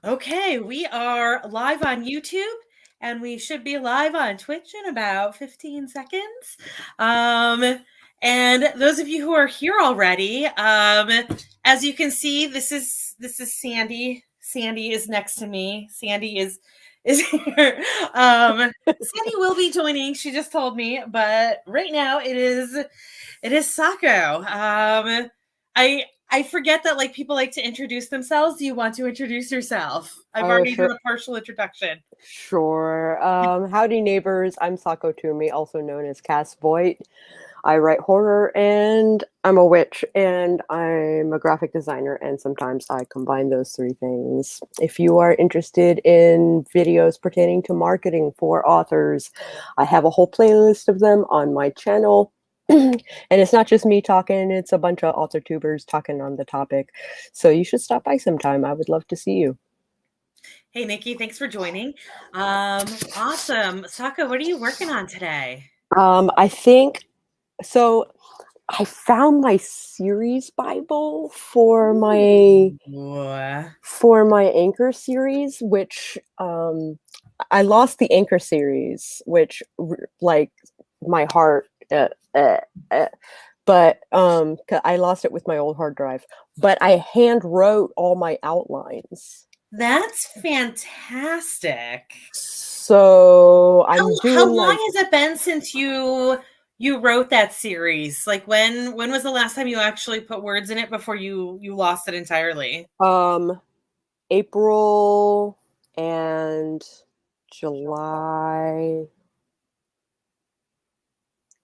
Okay, we are live on YouTube and we should be live on Twitch in about 15 seconds. And those of you who are here already, as you can see, this is Sandy. Sandy is next to me. Sandy is here. Sandy will be joining. She just told me, but right now it is Sako. I forget that like people like to introduce themselves. Do you want to introduce yourself? I've Oh, already done sure. a partial introduction. Sure. Howdy, neighbors. I'm Sako Toomey, also known as Cass Voight. I write horror and I'm a witch and I'm a graphic designer, and sometimes I combine those three things. If you are interested in videos pertaining to marketing for authors, I have a whole playlist of them on my channel. And it's not just me talking, it's a bunch of author tubers talking on the topic. So you should stop by sometime. I would love to see you. Hey Nikki, thanks for joining. Awesome. Sako, what are you working on today? I think so. I found my series Bible Ooh. for my Anchor series, which I lost the Anchor series, which like my heart. Uh, but 'cause I lost it with my old hard drive. But I hand wrote all my outlines, That's fantastic. so I'm How doing long like has it been since you wrote that series? Like when was the last time you actually put words in it before you lost it entirely? um April and July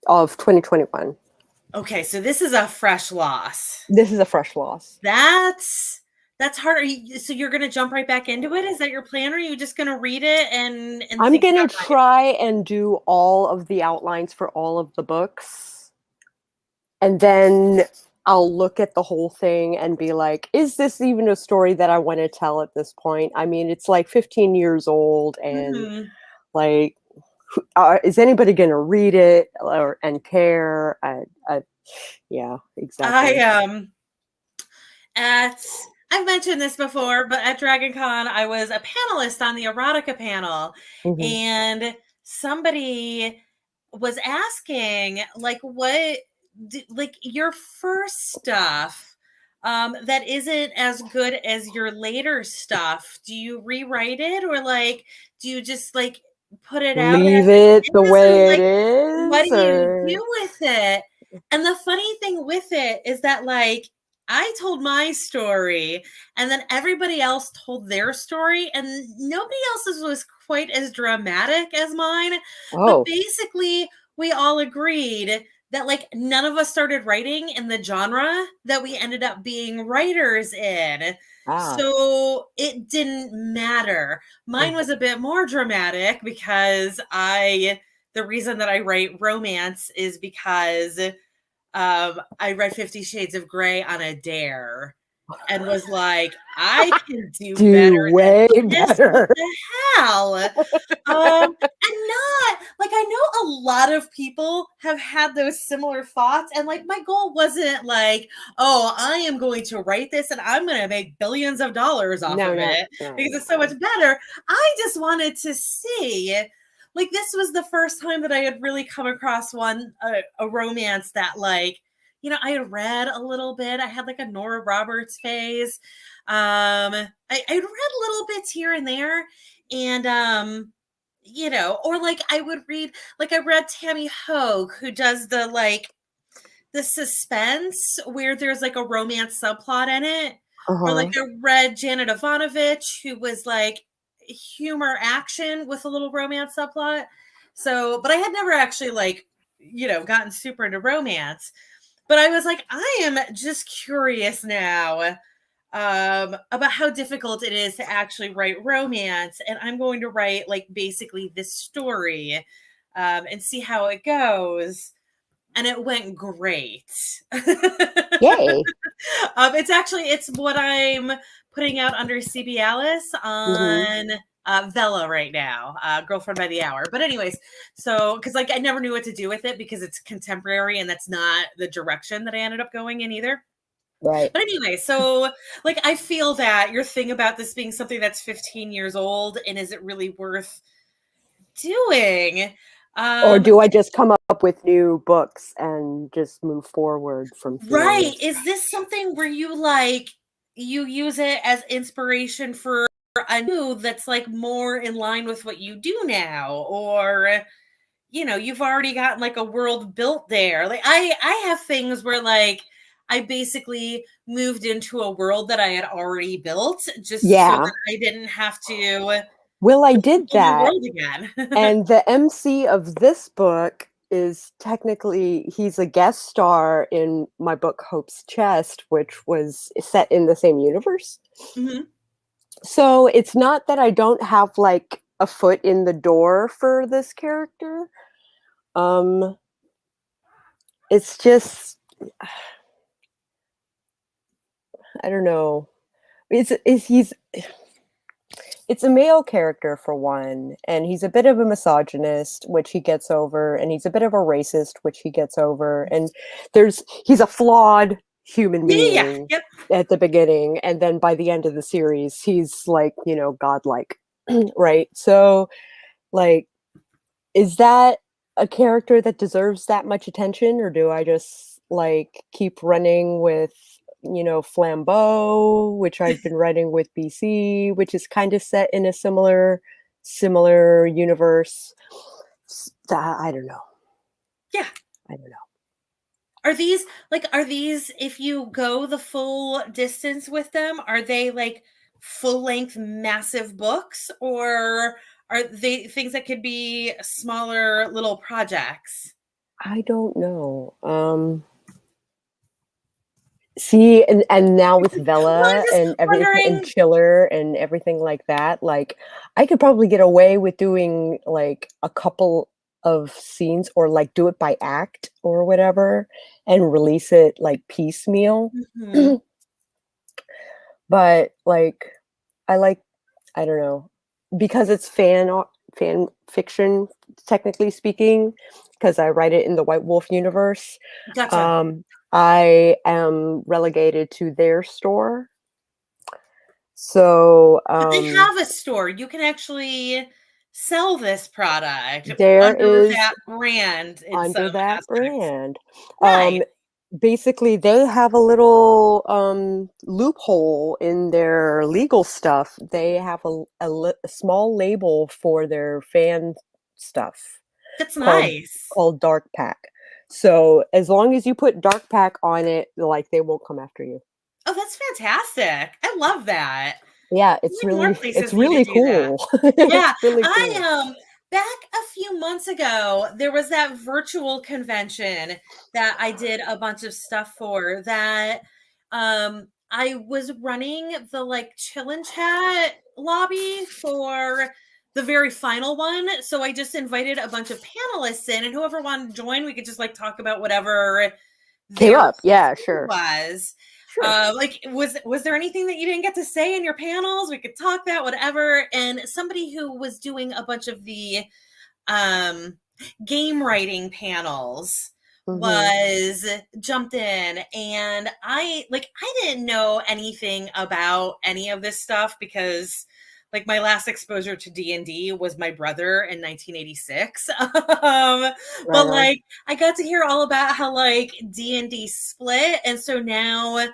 of 2021. Okay, so this is a fresh loss. This is a fresh loss. That's hard. So you're gonna jump right back into it? Is that your plan, or are you just gonna read it and I'm think gonna about writing? try and do all of the outlines for all of the books, and then I'll look at the whole thing and be like, is this even a story that I want to tell at this point? I mean, it's like 15 years old, and Mhm. like, is anybody gonna read it or and care? Yeah, I exactly. at I've mentioned this before, but at DragonCon, I was a panelist on the erotica panel, Hmm. and somebody was asking, like, like your first stuff that isn't as good as your later stuff. Do you rewrite it, or like, do you just like put it out as Leave it it the is, or way it like, what is, do you or do with it? And the funny thing with it is that, like, I told my story, and then everybody else told their story, and nobody else's was quite as dramatic as mine. But oh, basically, we all agreed that like none of us started writing in the genre that we ended up being writers in. ah. So it didn't matter. Mine was a bit more dramatic because the reason that I write romance is because I read 50 Shades of Grey on a dare and was like, I can do Do better than way this. What better. the hell? And not like I know a lot of people have had those similar thoughts. And like my goal wasn't like, oh, I am going to write this and I'm going to make billions of dollars off No, of no, it no, because it's so much no. better. I just wanted to see. Like this was the first time that I had really come across a romance that like I had read a little bit. I had like a Nora Roberts phase. I'd read little bits here and there, and or like I would read, like I read Tammy Hogue, who does the suspense where there's like a romance subplot in it, or like Uh-huh. I read Janet Ivanovich, who was like humor action with a little romance subplot. So, but I had never actually like gotten super into romance. But I was like, I am just curious now about how difficult it is to actually write romance. And I'm going to write like basically this story and see how it goes. And it went great. Yay. It's what I'm putting out under CB Alice Hmm. on Vela right now, Girlfriend by the Hour. But anyways, so because like I never knew what to do with it because it's contemporary and that's not the direction that I ended up going in either. Right. But anyway, so like I feel that your thing about this being something that's 15 years old and is it really worth doing? Or Um, do I just come up with new books and just move forward from here? right. Is this something where you like you use it as inspiration for a new that's like more in line with what you do now? Or you've already got like a world built there. Like I have things where like I basically moved into a world that I had already built just so Yeah. that I didn't have to Well, I build did a new that. world again. And the MC of this book is technically, he's a guest star in my book Hope's Chest, which was set in the same universe. Mhm. So it's not that I don't have like a foot in the door for this character. Um it's just, I don't know. It's a male character for one, and he's a bit of a misogynist, which he gets over, and he's a bit of a racist, which he gets over, and he's a flawed human Yeah, yeah, yeah. being Yep. at the beginning, and then by the end of the series, he's like, godlike, right? So, like, is that a character that deserves that much attention, or do I just like keep running with, Flambeau, which I've been writing with BC, which is kind of set in a similar universe? I don't know. Yeah. I don't know. Are these if you go the full distance with them, are they like full length massive books or are they things that could be smaller little projects? I don't know. See, and now with Well, I'm Vela just and everything and wondering. Chiller and everything like that, like I could probably get away with doing like a couple of scenes or like do it by act or whatever and release it like piecemeal. Mhm. But like I like, I don't know, because it's fan fiction, technically speaking, because I write it in the White Wolf universe. Gotcha. Um, I am relegated to their store. So But they have a store. You can actually sell this product there under is, that brand in some under that aspects. brand. Right. Um, basically, they have a little loophole in their legal stuff. They have a small label for their fan stuff That's called nice. Dark Pack. So as long as you put Dark Pack on it, like they won't come after you. Oh, that's fantastic. I love that. Yeah, I think more it's places need to really do that. cool. Yeah, It's really cool. back a few months ago, there was that virtual convention that I did a bunch of stuff for that I was running the like chill and chat lobby for the very final one. So I just invited a bunch of panelists in and whoever wanted to join, we could just like talk about whatever Came their up. Yeah, thing sure. was. Sure. Like was there anything that you didn't get to say in your panels? We could talk that whatever. And somebody who was doing a bunch of the um game writing panels Mhm. was jumped in and I didn't know anything about any of this stuff because like my last exposure to D&D was my brother in 1986. Right But on. like I got to hear all about how like D&D split and so now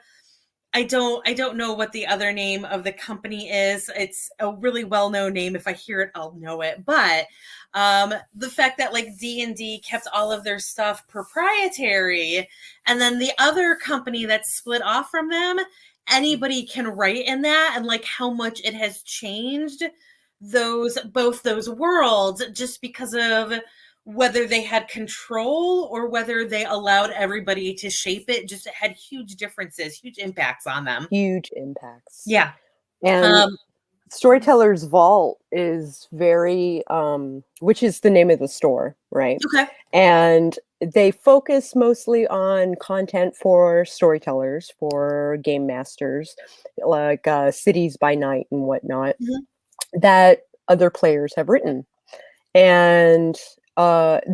I don't know what the other name of the company is. It's a really well-known name. If I hear it, I'll know it. But the fact that like D&D kept all of their stuff proprietary and then the other company that split off from them, anybody can write in that and like how much it has changed both those worlds just because of whether they had control or whether they allowed everybody to shape it just had huge differences, huge impacts on them. Huge impacts. Yeah. And Um, Storyteller's Vault is very, which is the name of the store, right? okay. And they focus mostly on content for storytellers, for game masters, like Cities by Night and whatnot, Mhm. that other players have written. And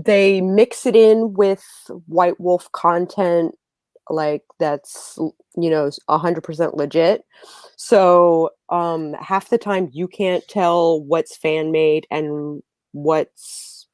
they mix it in with White Wolf content like that's 100% legit. So half the time you can't tell what's fan made and what's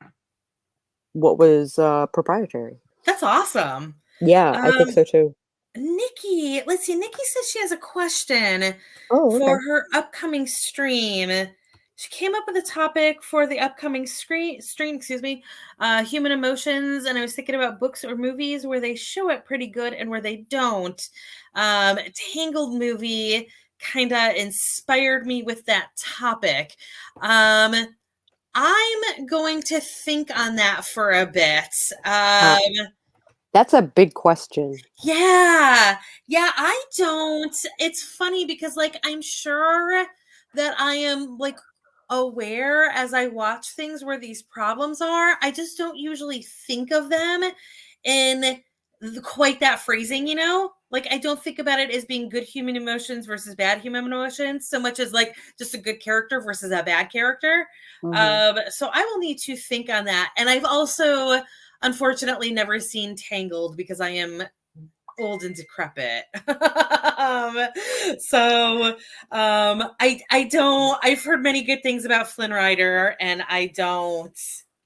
what was proprietary. That's awesome. Yeah, I think Um, so too. Nikki, let's see. Nikki says she has a question Oh, for okay. her upcoming stream. She came up with a topic for the upcoming stream, human emotions, and I was thinking about books or movies where they show it pretty good and where they don't. Tangled movie kind of inspired me with that topic. I'm going to think on that for a bit. Uh, that's a big question. Yeah. Yeah, I don't. It's funny because like I'm sure that I am like aware as I watch things where these problems are. I just don't usually think of them in quite that phrasing, you know? Like I don't think about it as being good human emotions versus bad human emotions so much as like just a good character versus a bad character. Hmm. So I will need to think on that. And I've also unfortunately never seen Tangled because I am old and decrepit. So I don't I've heard many good things about Flynn Rider and I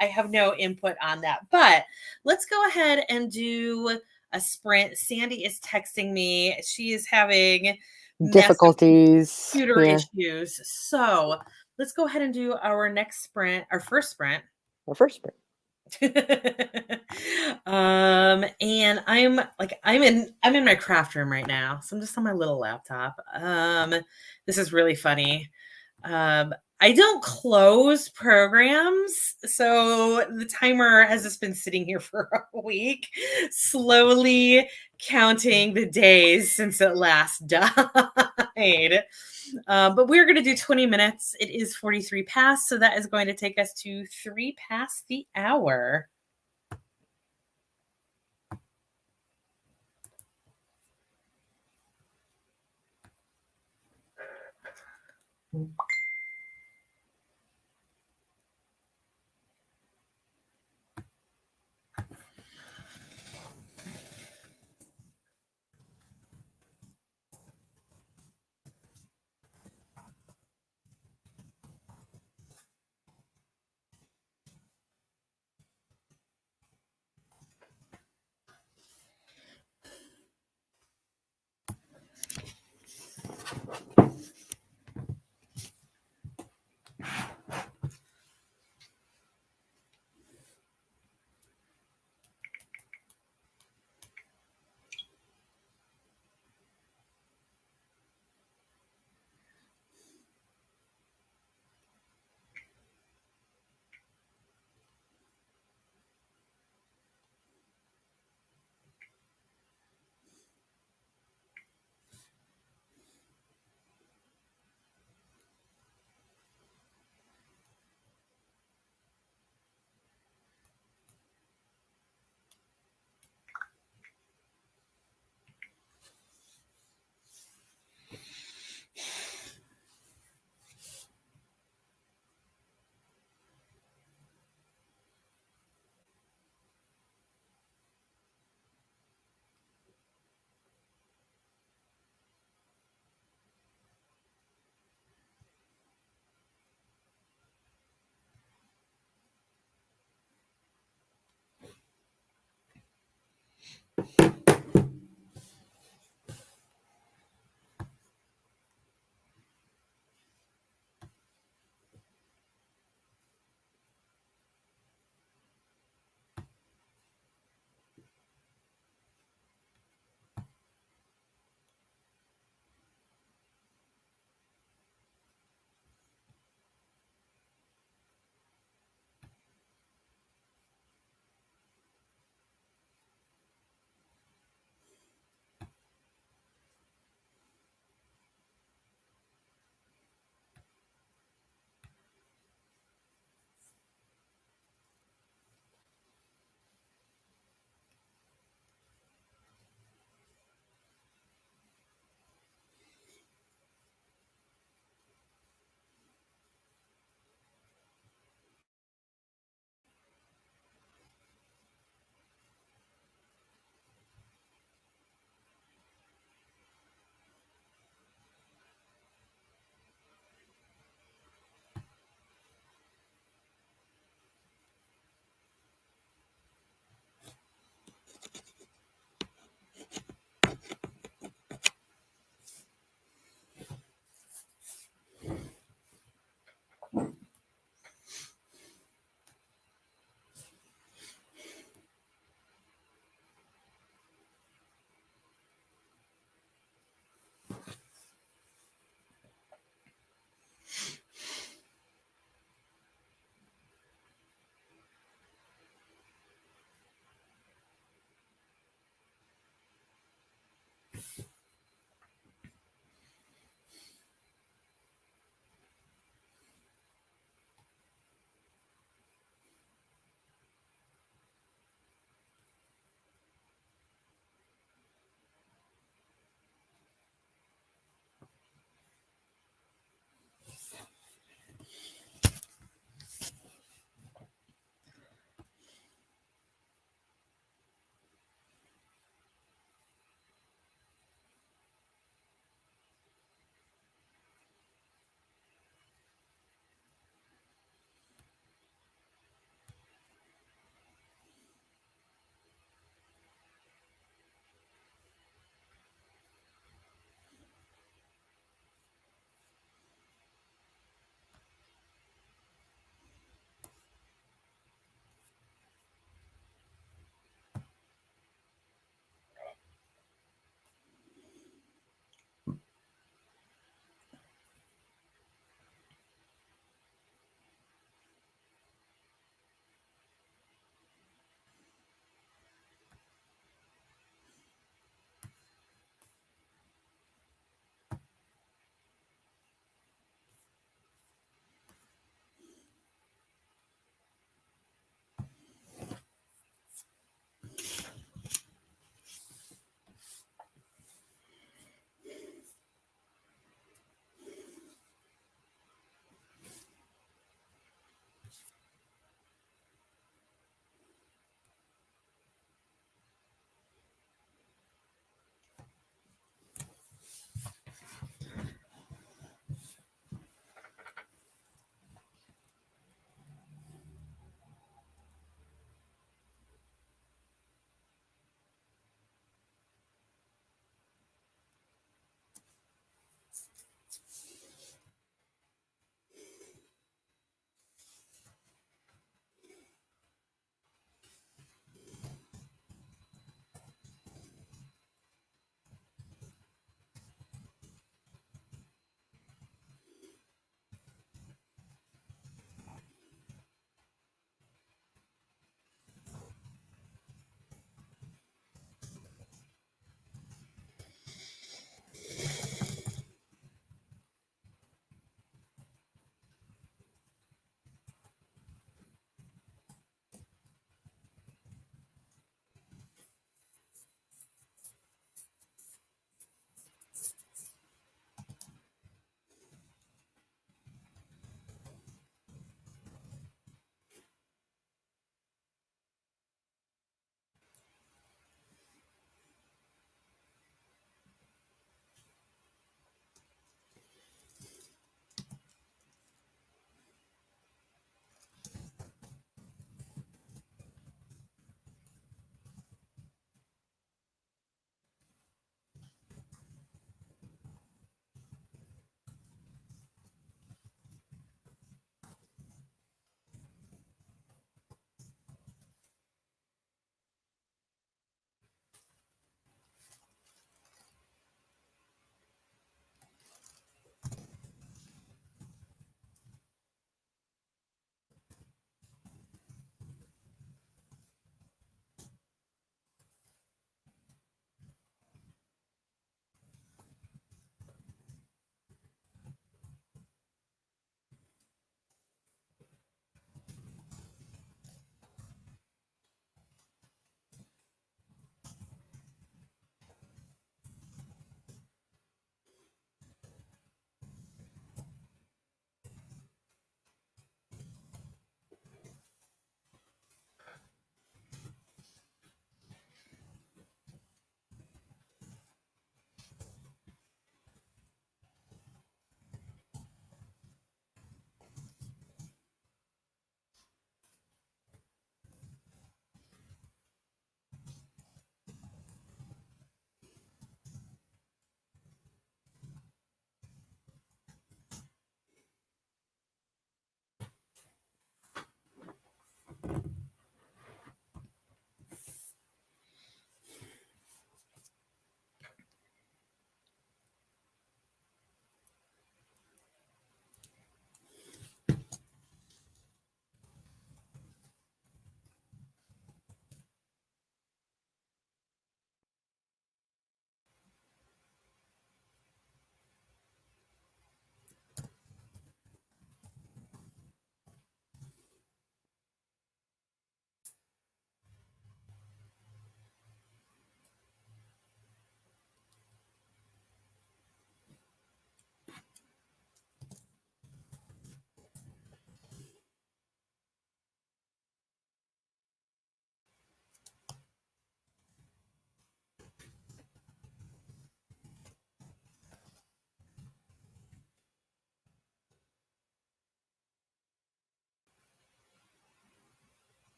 have no input on that. But let's go ahead and do a sprint. Sandy is texting me. She is having massive Difficulties. computer Yeah. issues. So let's go ahead and do our next sprint, our first sprint. Our first break. And I'm in my craft room right now, so I'm just on my little laptop. This is really funny. I don't close programs, so the timer has just been sitting here for a week, slowly counting the days since it last died. But we're going to do 20 minutes. It is 43 past, so that is going to take us to 3 past the hour.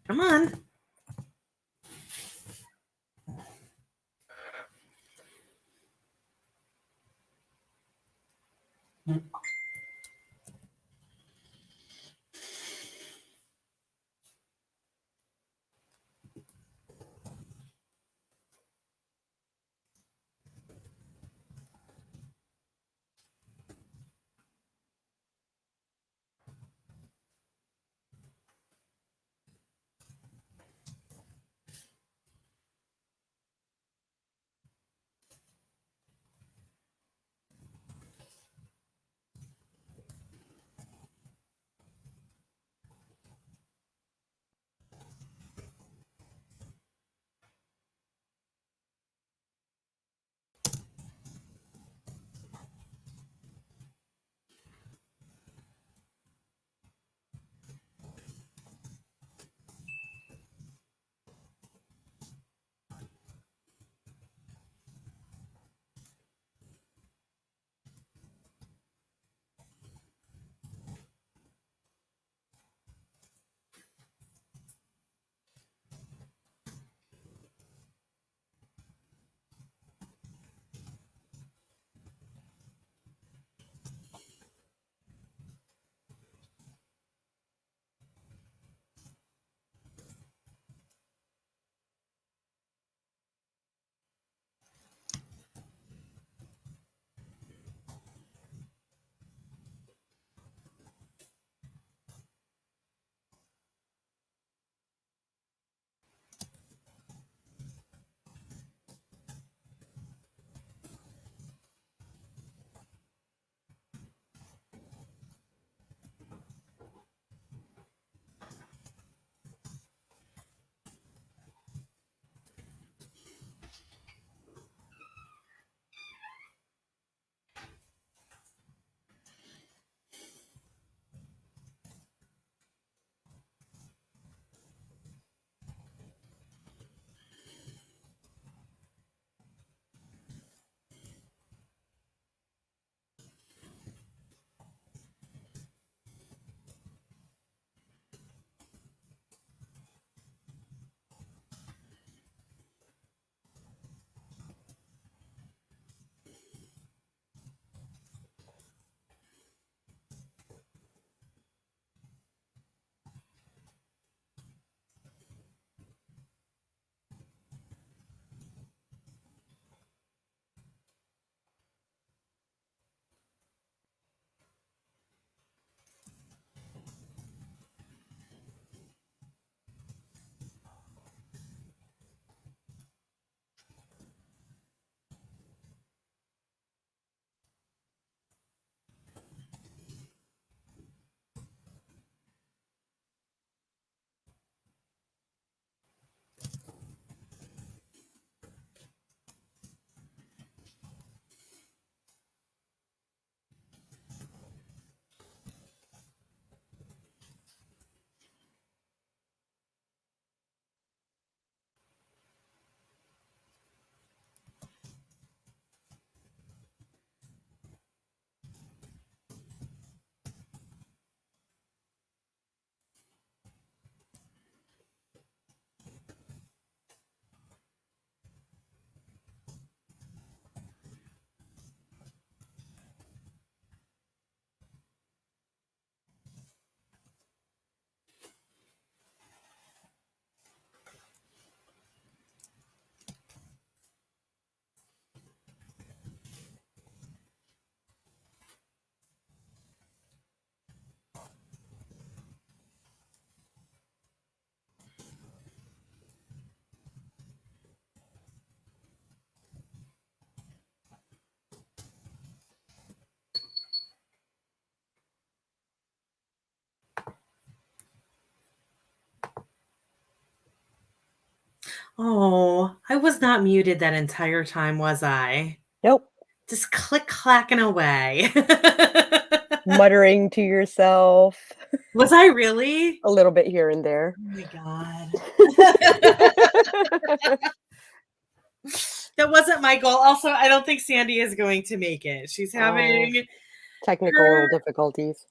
Come on. Oh, I was not muted that entire time, was I? Nope. Just click clacking away. Muttering to yourself Was I really? a little bit here and there. Oh my god. That wasn't my goal. Also, I don't think Sandy is going to make it. She's Oh, having technical her difficulties.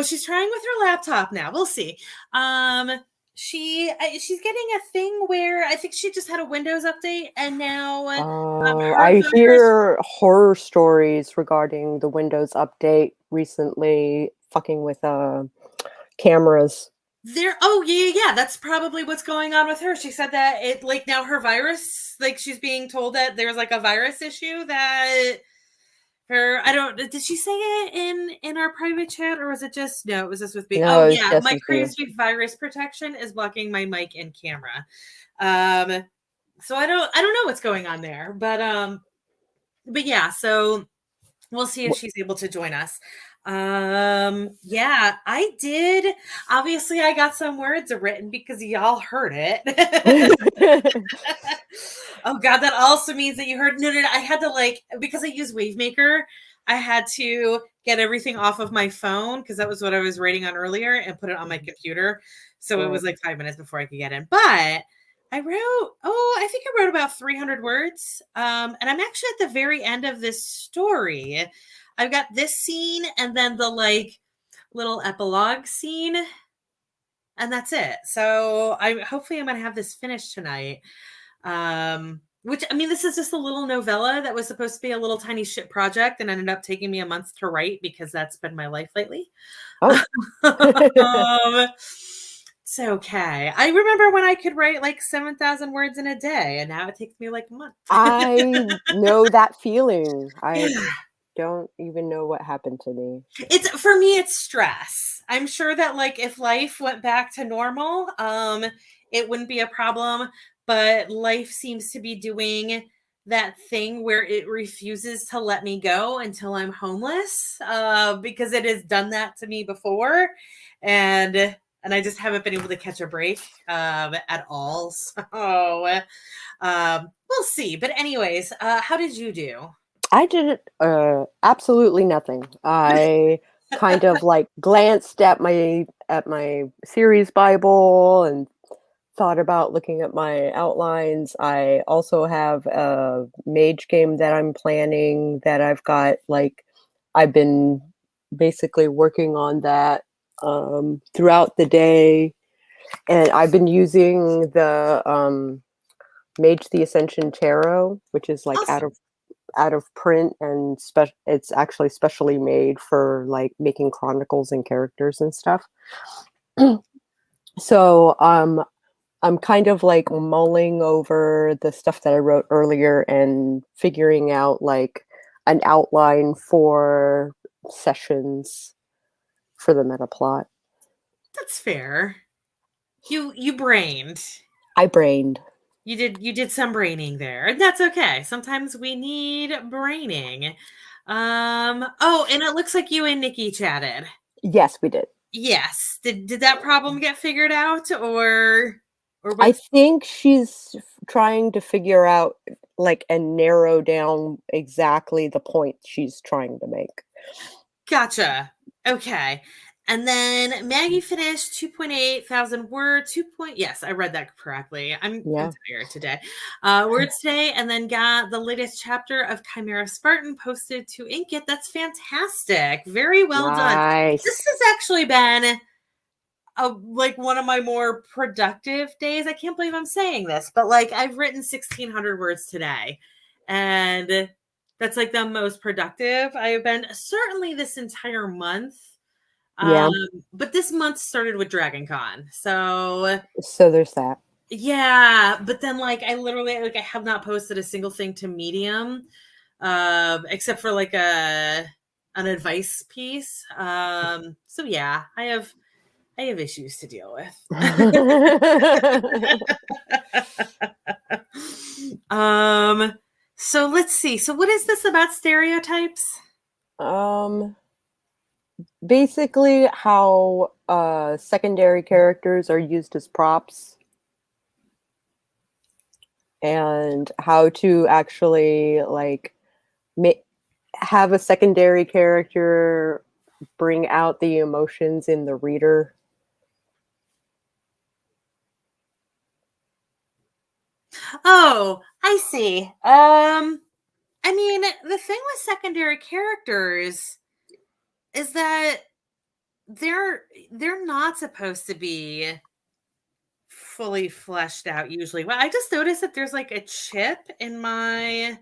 she's trying with her laptop now. We'll see. Um she's getting a thing where I think she just had a Windows update, and now Oh, her I virus. hear horror stories regarding the Windows update recently fucking with cameras. There, oh yeah, yeah, yeah, that's probably what's going on with her. She said that it like now her virus, like she's being told that there's like a virus issue that her. I don't. Did she say it in our private chat, or was it just no? It was just with me. Oh No, it's yeah, just my with you. crazy virus protection is blocking my mic and camera. Um, so I don't know what's going on there, but yeah. So we'll see if she's able to join us. Yeah, I did. Obviously, I got some words written because y'all heard it. Oh god, that also means that you heard. No, no, no, I had to like because I use Wavemaker. I had to get everything off of my phone because that was what I was writing on earlier and put it on my computer. So it Right. was like 5 minutes before I could get in. But I wrote, oh, I think I wrote about 300 words. And I'm actually at the very end of this story. I've got this scene and then the like little epilogue scene, and that's it. So I hopefully I'm gonna have this finished tonight. Which I mean, this is just a little novella that was supposed to be a little tiny shit project and ended up taking me a month to write because that's been my life lately. Oh. It's okay. I remember when I could write like 7,000 words in a day, and now it takes me like a month. I know that feeling. I don't even know what happened to me. It's for me, it's stress. I'm sure that like if life went back to normal, it wouldn't be a problem. But life seems to be doing that thing where it refuses to let me go until I'm homeless, because it has done that to me before, and I just haven't been able to catch a break at all. So we'll see. But anyways, how did you do? I did absolutely nothing. I kind of like glanced at my series Bible and thought about looking at my outlines. I also have a mage game that I'm planning that I've been basically working on that throughout the day, and I've been using the Mage the Ascension Tarot, which is like Awesome. out of print and it's actually specially made for like making chronicles and characters and stuff. So I'm kind of like mulling over the stuff that I wrote earlier and figuring out like an outline for sessions for the meta plot. That's fair. You brained. I brained. You did some braining there. And that's okay. Sometimes we need braining. Oh, and it looks like you and Nikki chatted. Yes, we did. Yes. Did that problem get figured out, or I what's think she's trying to figure out like and narrow down exactly the point she's trying to make. gotcha? Okay. And then Maggie finished 2.8 thousand words. Yes, I read that correctly. I'm Yeah. tired today. Words today, and then got the latest chapter of Chimera Spartan posted to Inkitt. That's fantastic. Very well done. This Nice. has actually been like one of my more productive days. I can't believe I'm saying this, but like I've written 1,600 words today, and that's like the most productive I have been certainly this entire month. Yeah. Um, but this month started with Dragon Con. So So there's that. yeah, but then like I literally like I have not posted a single thing to Medium, except for like an advice piece. So yeah, I have issues to deal with. um so let's see. So what is this about stereotypes? um Basically how secondary characters are used as props and how to actually like ma- have a secondary character bring out the emotions in the reader. Oh, I see. I mean, the thing with secondary characters is that they're not supposed to be fully fleshed out usually. Well, I just noticed that there's like a chip in my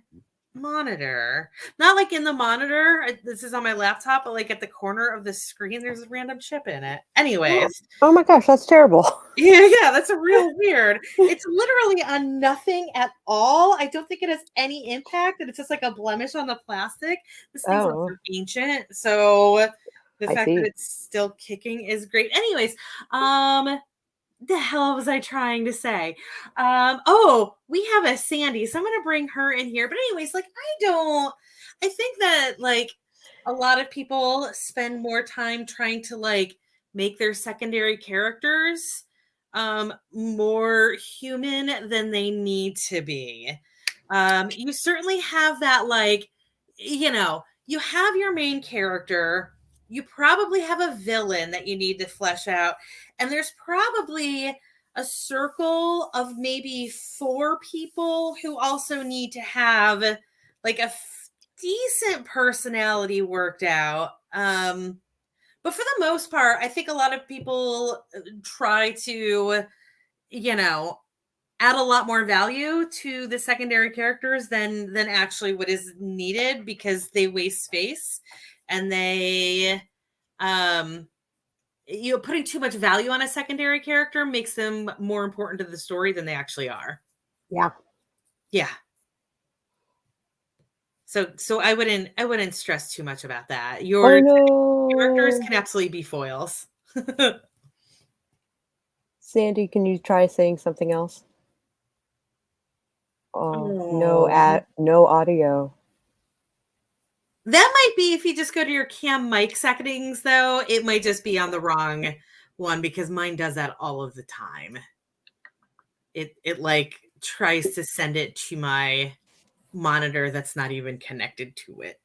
monitor. Not like in the monitor. This is on my laptop, but like at the corner of the screen, there's a random chip in it. Oh, Anyways, oh my gosh, that's terrible. yeah, that's a real weird. It's literally on nothing at all. I don't think it has any impact, and it's just like a blemish on the plastic. This thing's Oh, also ancient, so the I fact that see. it's still kicking is great. Anyways, the hell was I trying to say? Oh, we have a Sandy, so I'm gonna bring her in here. But anyways, like I think that like a lot of people spend more time trying to like make their secondary characters more human than they need to be. You certainly have that, like, you have your main character, you probably have a villain that you need to flesh out, and there's probably a circle of maybe 4 people who also need to have like decent personality worked out. But for the most part, I think a lot of people try to, you know, add a lot more value to the secondary characters than actually what is needed, because they waste space, and they putting too much value on a secondary character makes them more important to the story than they actually are. Yeah. Yeah. So I wouldn't stress too much about that. Oh Your characters no. can absolutely be foils. Sandy, can you try saying something else? Oh, Oh. no audio. That might be if you just go to your cam mic settings, though, it might just be on the wrong one, because mine does that all of the time. It like tries to send it to my monitor that's not even connected to it.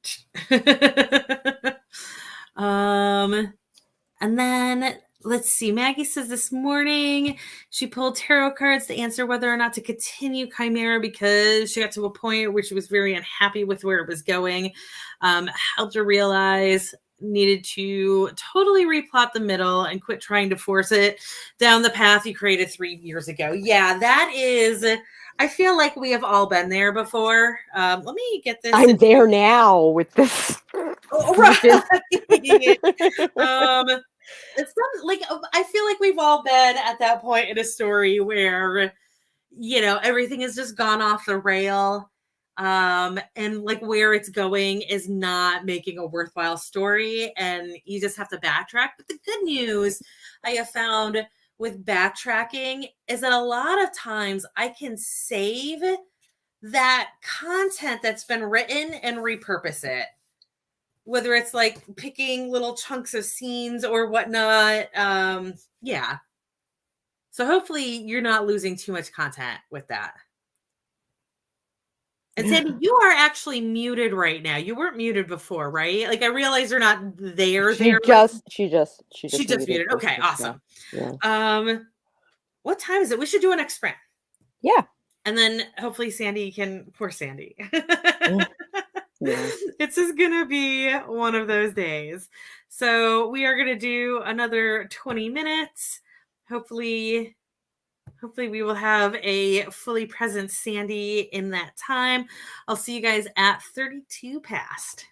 um And then let's see. Maggie says this morning she pulled tarot cards to answer whether or not to continue Chimera, because she got to a point where she was very unhappy with where it was going. Helped her realize needed to totally replot the middle and quit trying to force it down the path you created 3 years ago. Yeah, that is. I feel like we have all been there before. Let me get this. I'm there now with this. Oh, With this. right. um, it's not like I feel like we've all been at that point in a story where everything has just gone off the rail, and like where it's going is not making a worthwhile story, and you just have to backtrack. But the good news I have found with backtracking is that a lot of times I can save that content that's been written and repurpose it, whether it's like picking little chunks of scenes or whatnot. Yeah. So hopefully you're not losing too much content with that. And Sandy, you are actually muted right now. You weren't muted before, right? Like I realize you're not there. She Like, just she just she just muted muted. for Okay, yeah. awesome. Yeah. What time is it? We should do an next sprint. Yeah. And then hopefully Sandy can, poor Sandy. Yeah. It's just gonna be one of those days. So we are gonna do another 20 minutes. Hopefully we will have a fully present Sandy in that time. I'll see you guys at 32 past.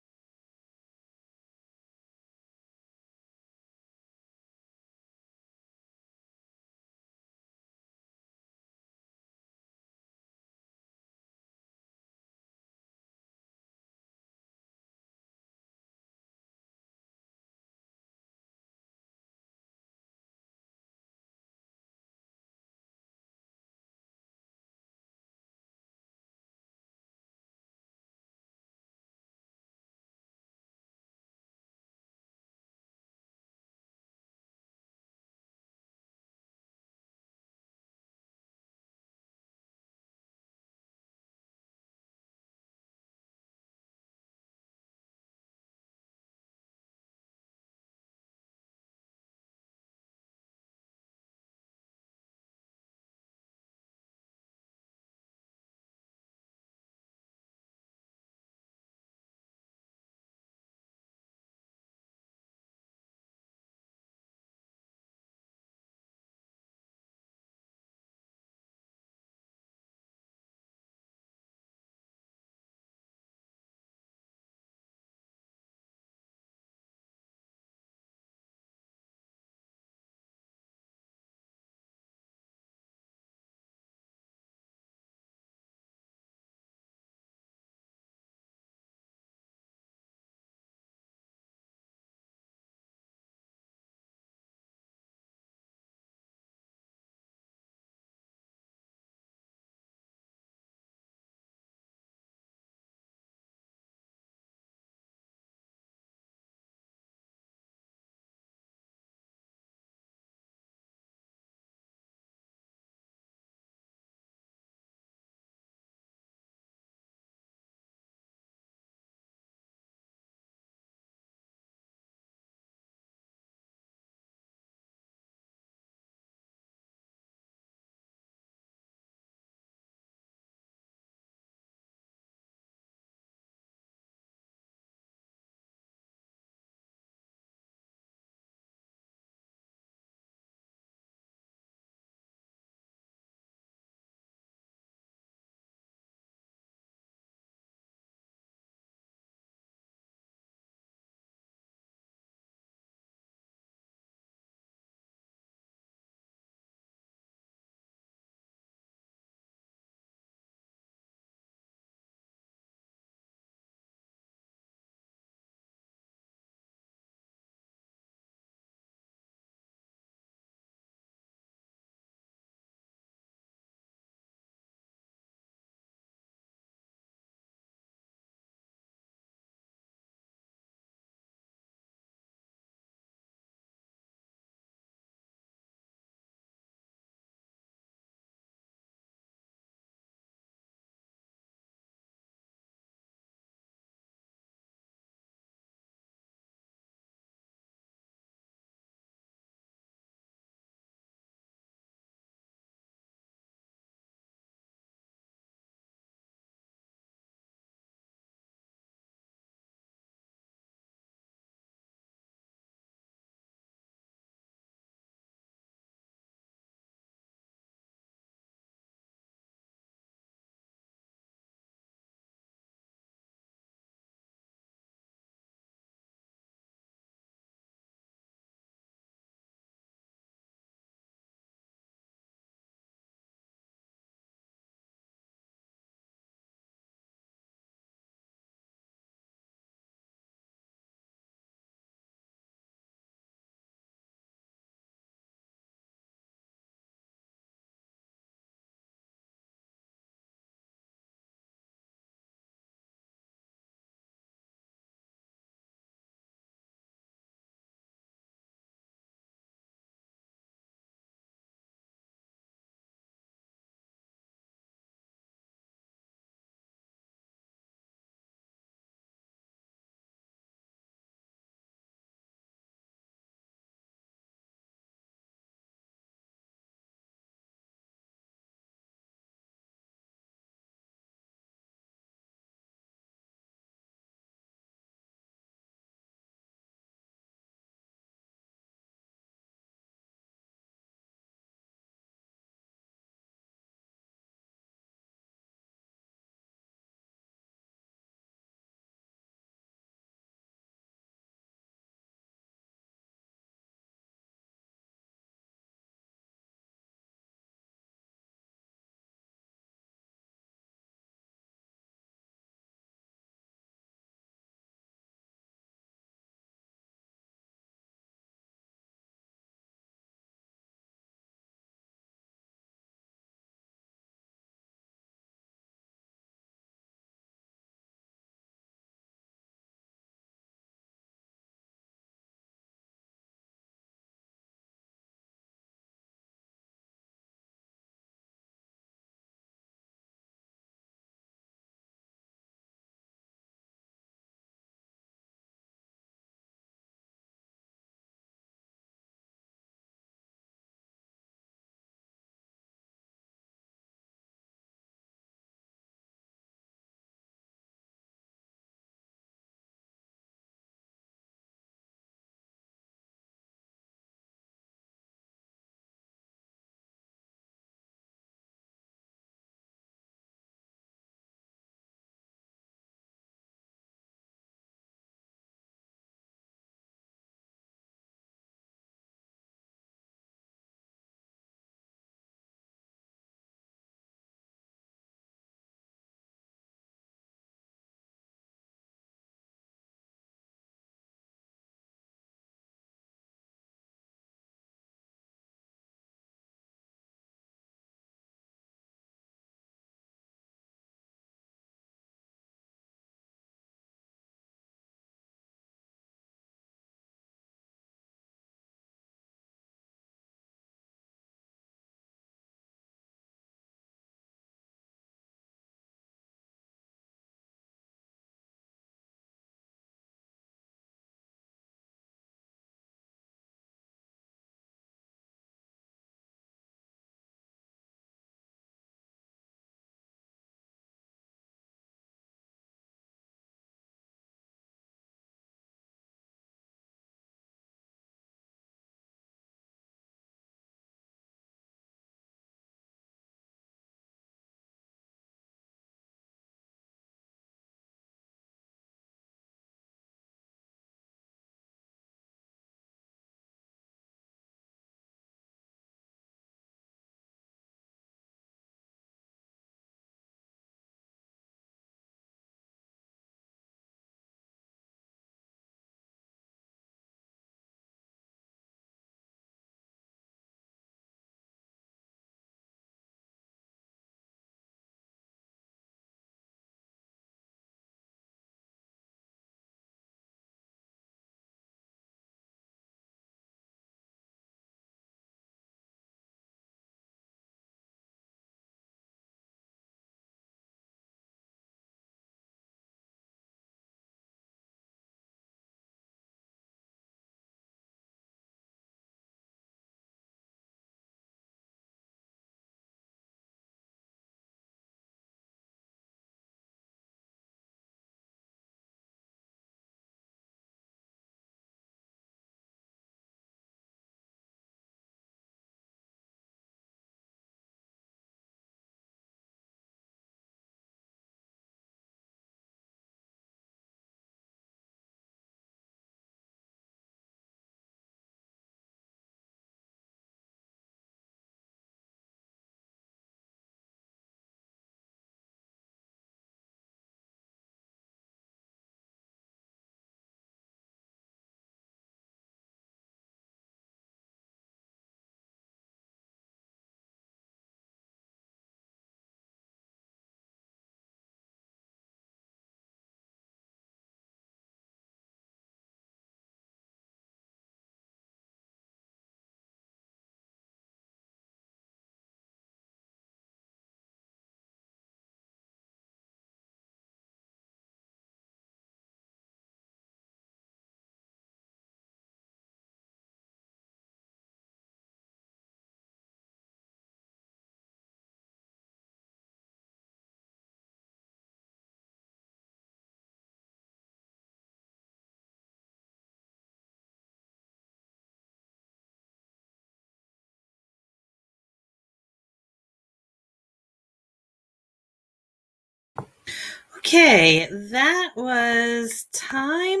Okay, that was time.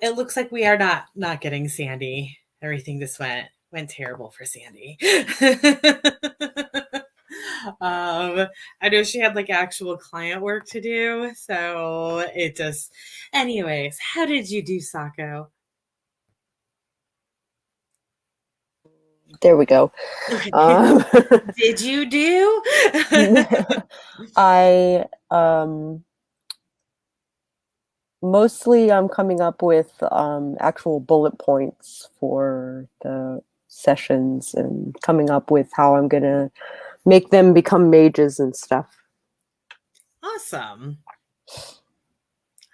It looks like we are not getting Sandy. Everything just went terrible for Sandy. I know she had like actual client work to do, so it just. Anyways, how did you do, Sako? There we go. Did you do? I mostly I'm coming up with actual bullet points for the sessions and coming up with how I'm gonna make them become mages and stuff. Awesome.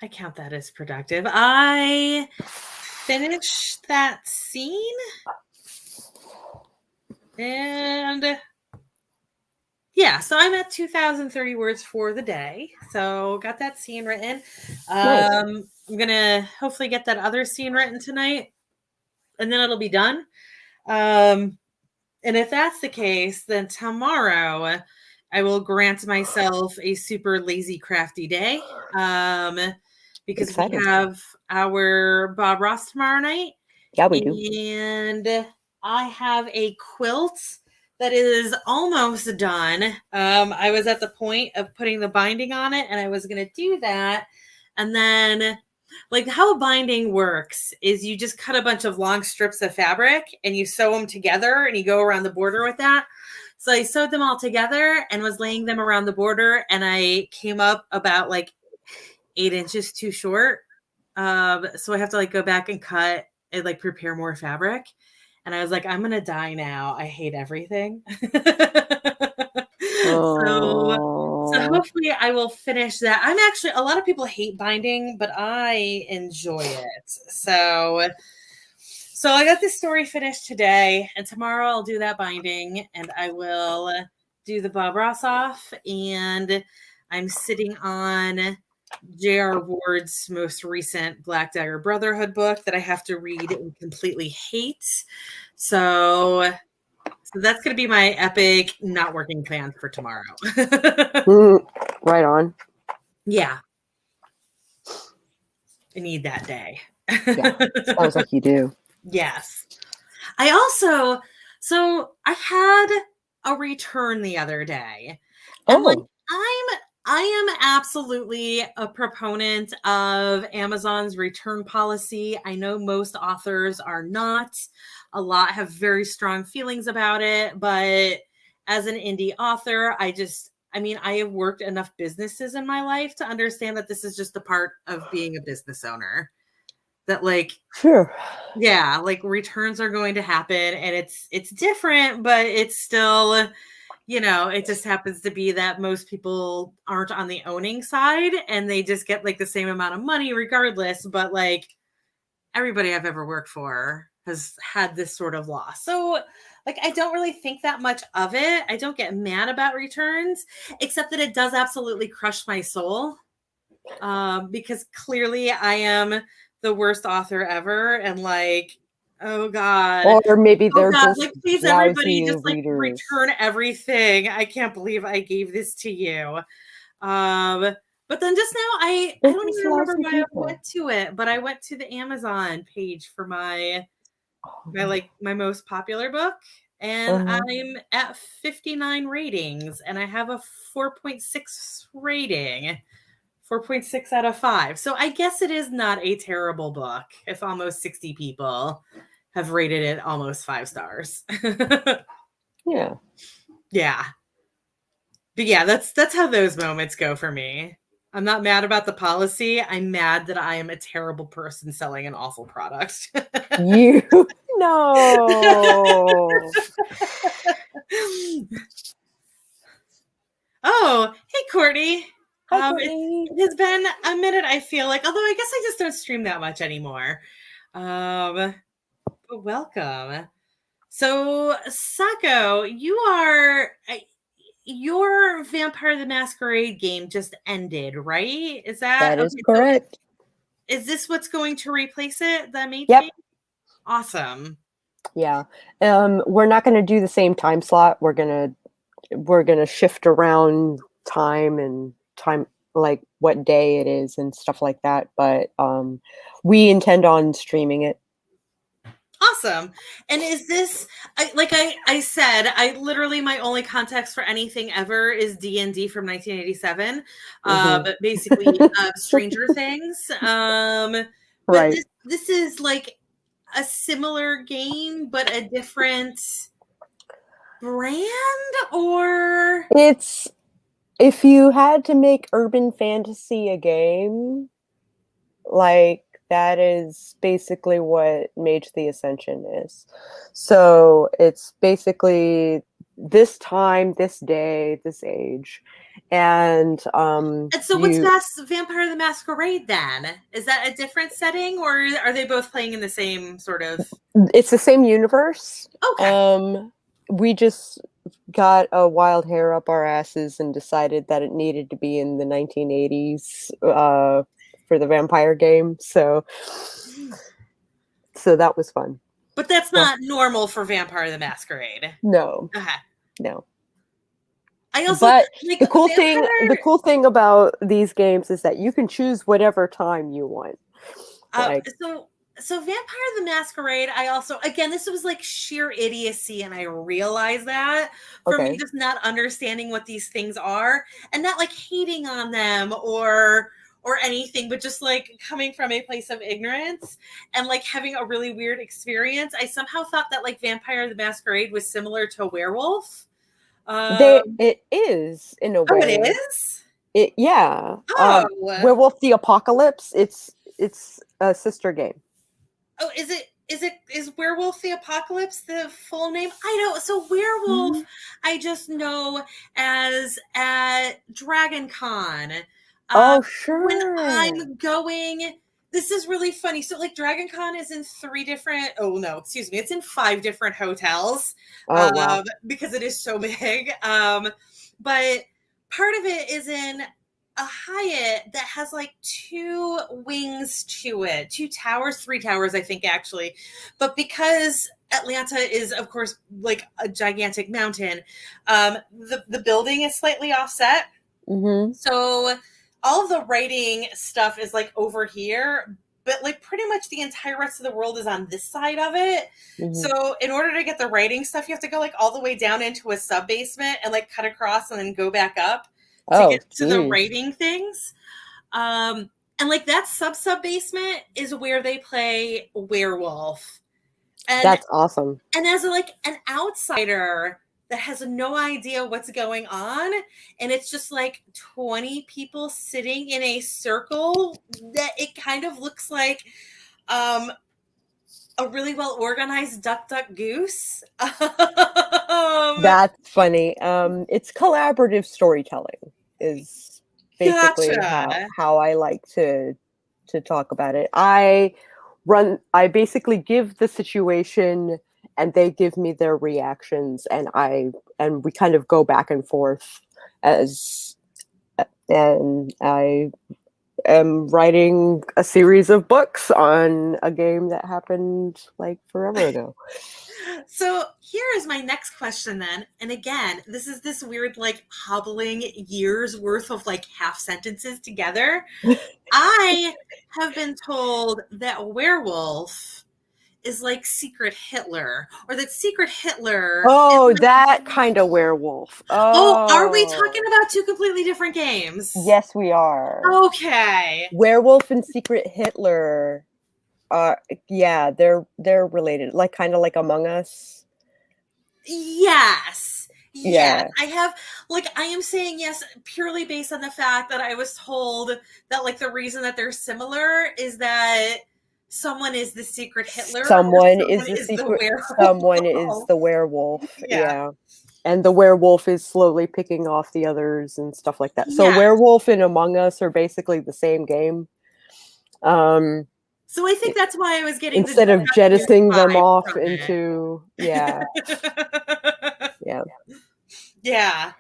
I count that as productive. I finished that scene and yeah, so I'm at 2030 words for the day. So got that scene written. Nice. I'm gonna hopefully get that other scene written tonight, and then it'll be done. And if that's the case, then tomorrow I will grant myself a super lazy, crafty day. Because Exciting. we have our Bob Ross tomorrow night. Yeah, we do. And I have a quilt that is almost done. I was at the point of putting the binding on it, and I was going to do that. And then, like, how a binding works is you just cut a bunch of long strips of fabric and you sew them together and you go around the border with that. So I sewed them all together and was laying them around the border, and I came up about like 8 inches too short. So I have to like go back and cut and like prepare more fabric. And I was like, I'm gonna die now. I hate everything. So Oh. hopefully I will finish that. I'm actually, a lot of people hate binding, but I enjoy it. So I got this story finished today, and tomorrow I'll do that binding, and I will do the Bob Ross off, and I'm sitting on J.R. Ward's most recent Black Dagger Brotherhood book that I have to read and completely hate. So that's going to be my epic not working plan for tomorrow. Right on. Yeah. I need that day. Yeah, sounds like you do. Yes. So I had a return the other day. And like Oh, I am absolutely a proponent of Amazon's return policy. I know most authors are not. A lot have very strong feelings about it, but as an indie author, I have worked enough businesses in my life to understand that this is just a part of being a business owner. That like sure. yeah, like returns are going to happen, and it's different, but it's still, it just happens to be that most people aren't on the owning side and they just get like the same amount of money regardless. But like everybody I've ever worked for has had this sort of loss. So like I don't really think that much of it. I don't get mad about returns, except that it does absolutely crush my soul. Because clearly I am the worst author ever, and like, oh god, Or maybe they're just like please everybody lousy just like readers. return everything. I can't believe I gave this to you. But then just now I They're don't just even remember lousy why I people. went to it, but I went to the Amazon page for my most popular book, and Uh-huh. I'm at 59 ratings, and I have a 4.6 rating. 4.6 out of 5. So I guess it is not a terrible book if almost 60 people have rated it almost 5 stars. Yeah. Yeah. But yeah, that's how those moments go for me. I'm not mad about the policy. I'm mad that I am a terrible person selling an awful product. You no. Oh, hey Courtney. Hi, It Courtney. has been a minute, I feel like, although I guess I just don't stream that much anymore. But welcome. So, Sako, your Vampire the Masquerade game just ended, right? Is that That is okay? So, correct. is this what's going to replace it? The mage Yep. game? Awesome. Yeah. We're not going to do the same time slot. We're going to shift around time and time like what day it is and stuff like that. But we intend on streaming it. Awesome. And is this I said, I literally my only context for anything ever is D&D from 1987. Hmm. But basically Stranger Things. But Right. this is like a similar game but a different brand, or It's if you had to make urban fantasy a game, like that is basically what Mage the Ascension is. So it's basically this time, this day, this age. And and so what's Vampire the Masquerade then? Is that a different setting, or are they both playing in the same sort of? it's the same universe. Okay. We just got a wild hair up our asses and decided that it needed to be in the 1980s for the vampire game. So that was fun. But that's not normal for Vampire the Masquerade. No, Okay. no. I also But like the cool thing about these games is that you can choose whatever time you want. So Vampire the Masquerade, I also, again, this was like sheer idiocy, and I realize that from me just not understanding what these things are and not like hating on them or anything, but just like coming from a place of ignorance and like having a really weird experience. I somehow thought that like Vampire the Masquerade was similar to Werewolf. It is in a way. It is? Yeah. Oh. Werewolf the Apocalypse. It's a sister game. Oh, is Werewolf the Apocalypse the full name? I know. So Werewolf, I just know as at Dragon Con. Oh, sure. When I'm going, this is really funny. So like Dragon Con is in it's in 5 different hotels. Oh, wow. Because it is so big. But part of it is in a Hyatt that has like 2 wings to it, 3 towers, I think, actually. But because Atlanta is, of course, like a gigantic mountain, the building is slightly offset. Mm-hmm. So all of the writing stuff is like over here, but like pretty much the entire rest of the world is on this side of it. Mm-hmm. So in order to get the writing stuff, you have to go like all the way down into a sub basement and like cut across and then go back up to get to the writing things. And like that sub basement is where they play Werewolf. And that's awesome. And as like an outsider that has no idea what's going on, and it's just like 20 people sitting in a circle, that it kind of looks like a really well organized Duck Duck Goose. That's funny. It's collaborative storytelling is basically how I like to talk about it. I basically give the situation and they give me their reactions, and we kind of go back and forth and I am writing a series of books on a game that happened like forever ago. So here is my next question then. And again, this is this weird, like hobbling years worth of like half sentences together. I have been told that Werewolf is like Secret Hitler, or that Secret Hitler. Oh, that kind of werewolf. Oh, are we talking about 2 completely different games? Yes, we are. Okay. Werewolf and Secret Hitler. Yeah, they're related, like kind of like Among Us. Yes. Yeah. I am saying yes purely based on the fact that I was told that like the reason that they're similar is that someone is the Secret Hitler. Someone is the werewolf. Yeah. And the werewolf is slowly picking off the others and stuff like that. So Werewolf and Among Us are basically the same game. So I think that's why I was getting instead of jettisoning them off into yeah. Yeah,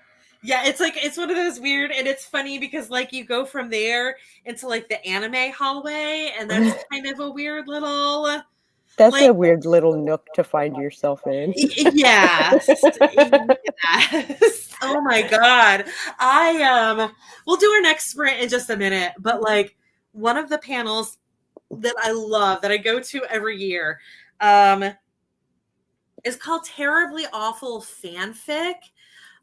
it's like it's one of those weird, and it's funny because like you go from there into like the anime hallway, and that's kind of a weird little That's Like, a weird little nook to find yourself in. yes. Yes. Oh my God. We'll do our next sprint in just a minute, but like one of the panels that I love that I go to every year is called Terribly Awful Fanfic.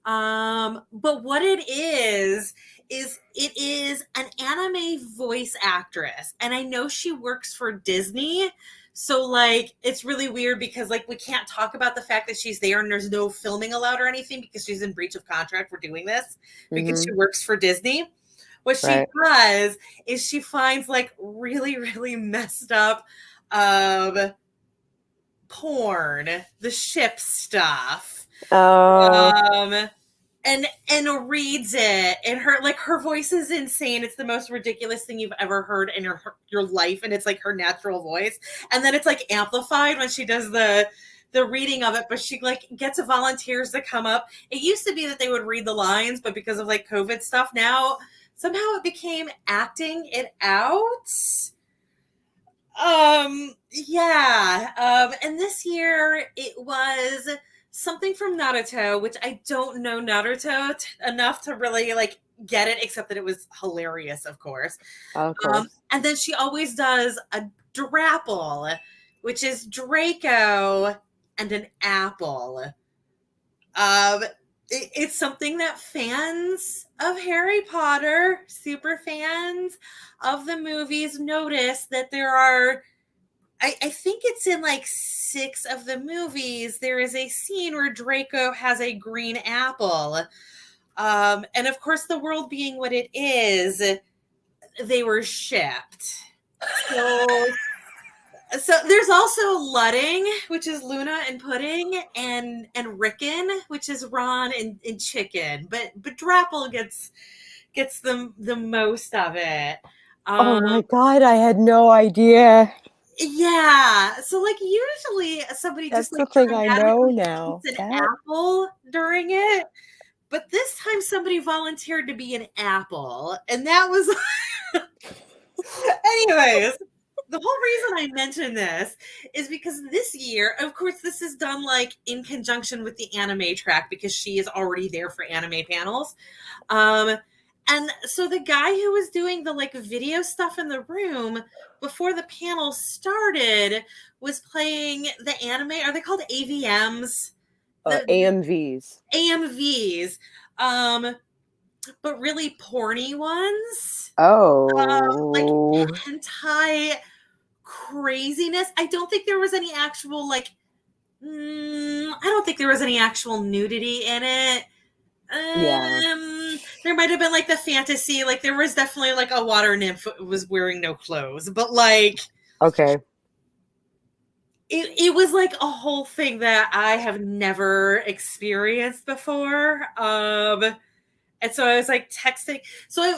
But what it is it is an anime voice actress, and I know she works for Disney. So like it's really weird because like we can't talk about the fact that she's there and there's no filming allowed or anything because she's in breach of contract for doing this because she Mhm. works for Disney. What she Right. does is she finds like really, really messed up porn, the ship stuff. Oh, Um and reads it, and her voice is insane. It's the most ridiculous thing you've ever heard in your life, and it's like her natural voice, and then it's like amplified when she does the reading of it, but she like gets volunteers to come up. It used to be that they would read the lines, but because of like COVID stuff now somehow it became acting it out. Yeah. And this year it was something from Naruto, which I don't know Naruto enough to really like get it, except that it was hilarious, of course. of course. And then she always does a drapple, which is Draco and an apple. It's something that fans of Harry Potter, super fans of the movies, notice that there are I think it's in like 6 of the movies. There is a scene where Draco has a green apple. And of course, the world being what it is, they were shipped. So there's also Ludding, which is Luna and Pudding, and Rickon, which is Ron and Chicken. But Drapple gets the most of it. Oh Um, my God, I had no idea. Yeah. So like usually somebody just That's like something I know dramatically now. eats an That apple during it. But this time somebody volunteered to be an apple. And that was anyways, the whole reason I mention this is because this year, of course, this is done like in conjunction with the anime track because she is already there for anime panels. Um, and so the guy who was doing the like video stuff in the room before the panel started was playing the anime. Are they called AVMs? The AMVs. AMVs, but really porny ones. Like Oh, hentai craziness. I don't think there was any actual like. I don't think there was any actual nudity in it. yeah. There might have been like the fantasy, like there was definitely like a water nymph was wearing no clothes, but like Okay. it was like a whole thing that I have never experienced before. And so I was like texting. So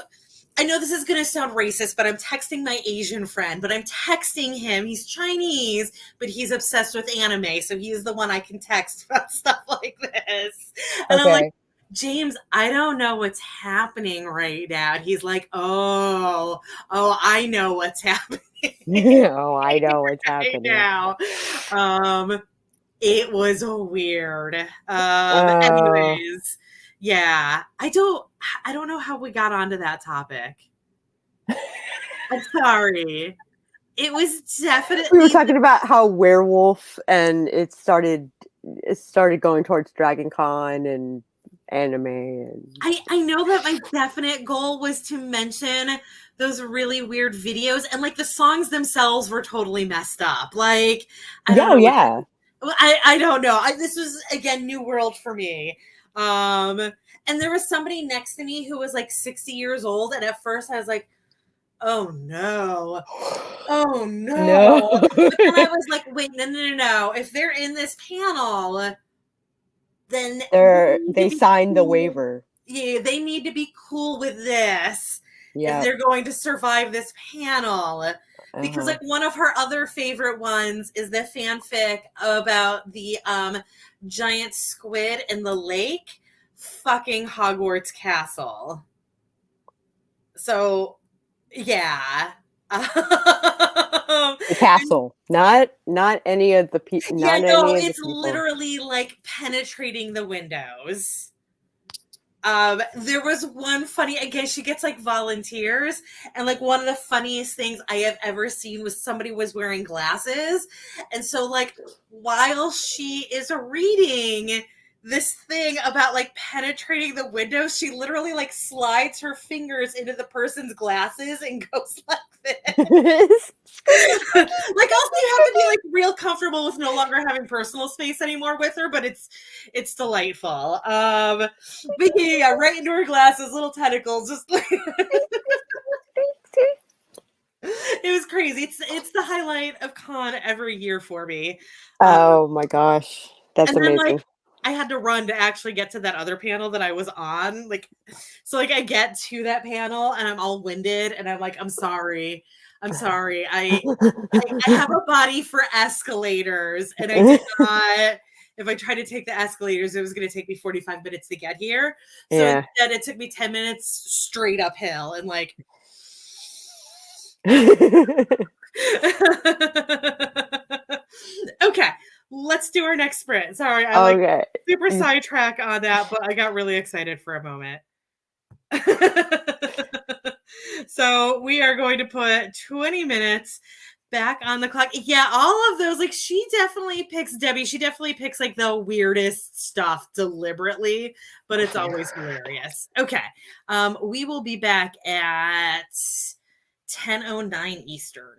I know this is going to sound racist, but I'm texting my Asian friend, but I'm texting him. He's Chinese, but he's obsessed with anime. So he's the one I can text about stuff like this. And I'm like, Okay. James, I don't know what's happening right now. And he's like, I know what's happening Oh, I know what's right happening. now. It was weird. Oh, Anyways, yeah, I don't know how we got onto that topic. I'm sorry. It was we were definitely talking about how werewolf and it started going towards Dragon Con and anime and I know that my definite goal was to mention those really weird videos, and like the songs themselves were totally messed up. Like I don't yeah, oh, know what yeah. I don't know. This was again new world for me. And there was somebody next to me who was like 60 years old, and at first I was like, "Oh no, oh No. no!" But then I was like, "Wait, no! If they're in this panel, then they need to They be signed the cool. waiver. Yeah, they need to be cool with this if Yep. they're going to survive this panel." Because Uh-huh. like one of her other favorite ones is the fanfic about the giant squid in the lake fucking Hogwarts castle. So yeah. The And castle, not any of the yeah, not no, any of the it's people. literally like penetrating the windows. There was one funny, again, she gets like volunteers, and like one of the funniest things I have ever seen was somebody was wearing glasses. And so, like, while she is reading this thing about like penetrating the window, she literally like slides her fingers into the person's glasses and goes like this. Like, also you have to be like real comfortable with no longer having personal space anymore with her, but it's delightful. But yeah, right into her glasses, little tentacles, just like it was crazy. It's the highlight of con every year for me. Um, Oh my gosh, that's and then like amazing. I had to run to actually get to that other panel that I was on. Like, so like I get to that panel and I'm all winded and I'm like, I'm sorry. I'm sorry. I have a body for escalators, and I did not. If I tried to take the escalators, it was going to take me 45 minutes to get here. So Yeah. instead, it took me 10 minutes straight uphill, and like, okay, let's do our next sprint. Sorry, I like Okay. super sidetrack on that, but I got really excited for a moment. So we are going to put 20 minutes back on the clock. Yeah, all of those, like, she definitely picks Debbie. She definitely picks like the weirdest stuff deliberately, but it's always hilarious. Okay. We will be back at 10:09 Eastern.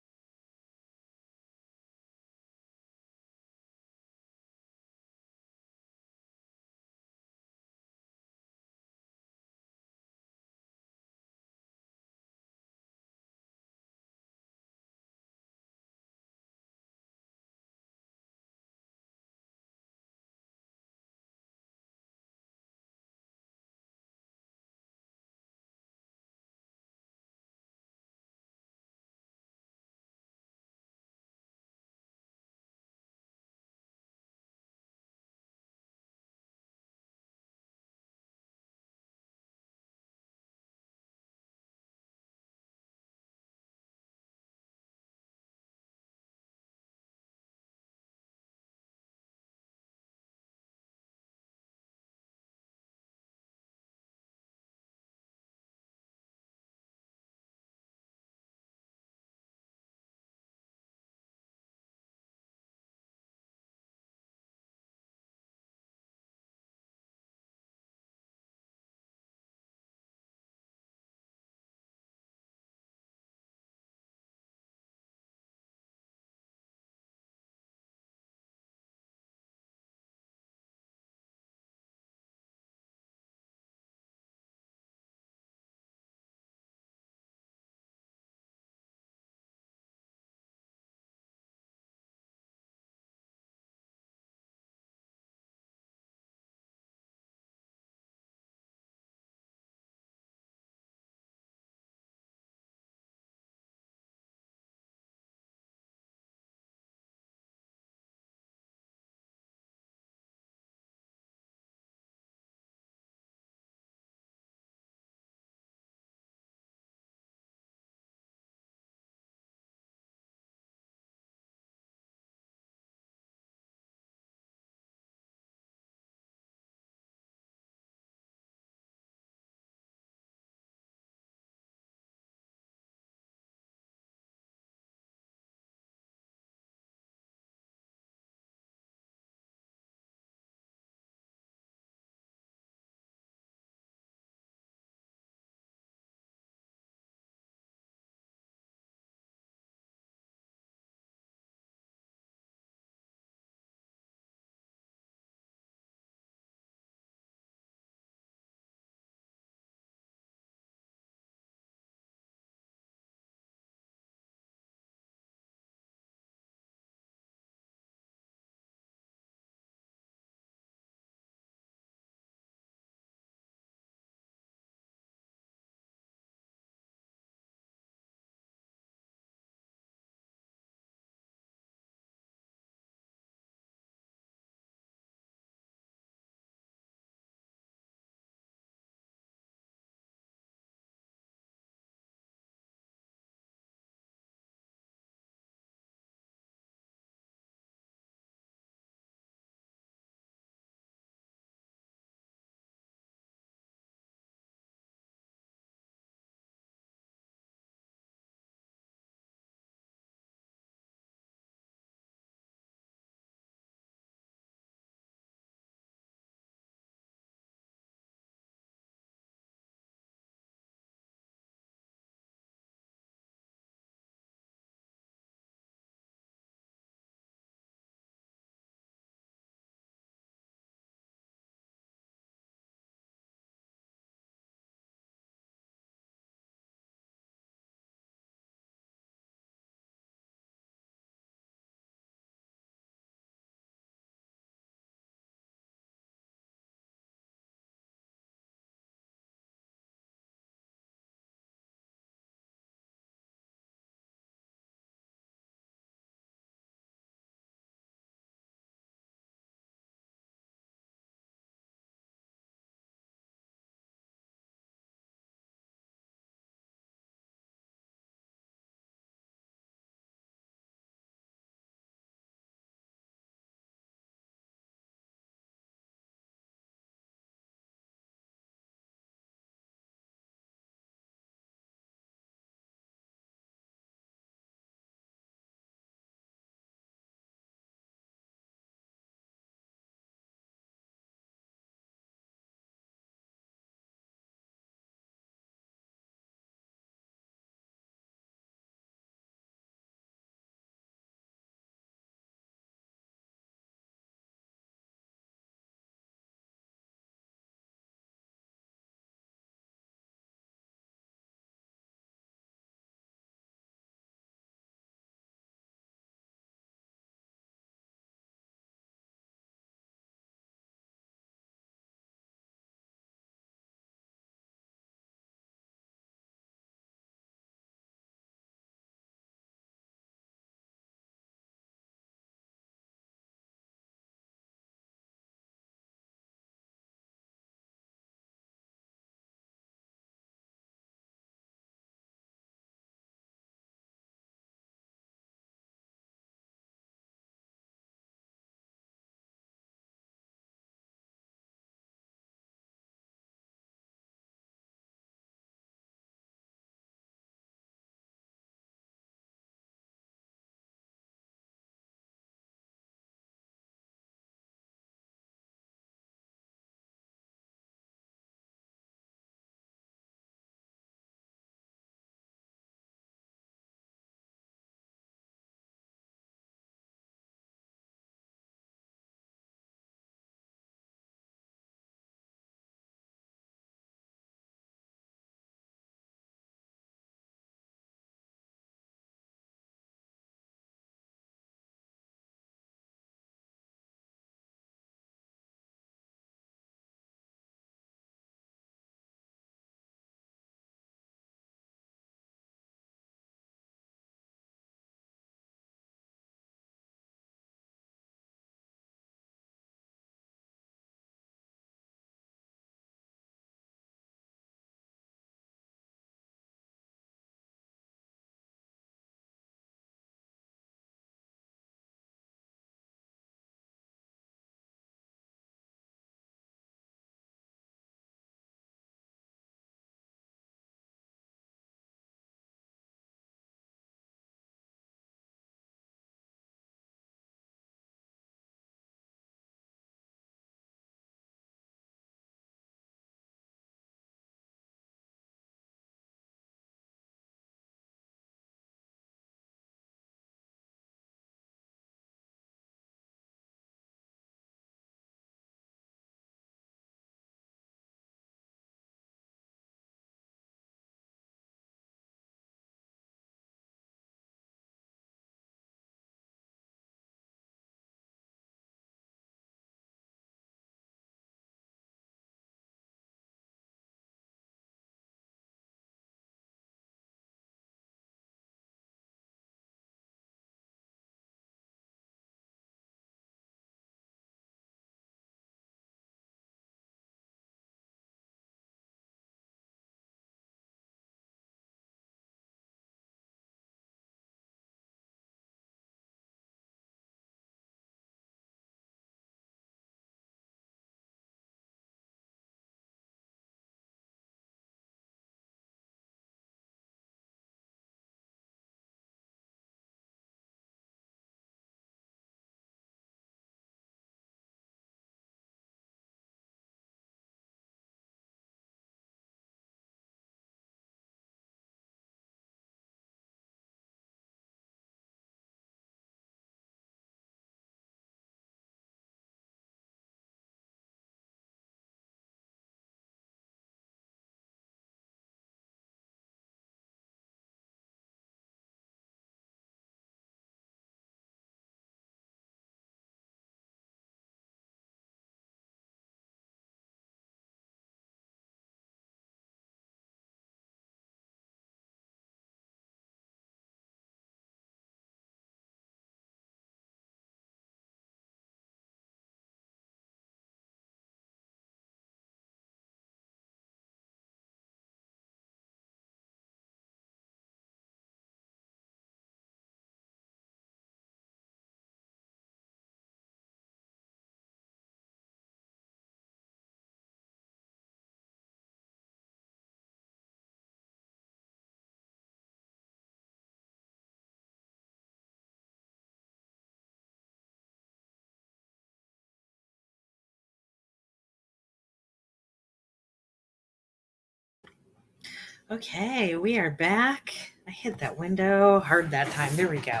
Okay, we are back. I hit that window hard that time. There we go.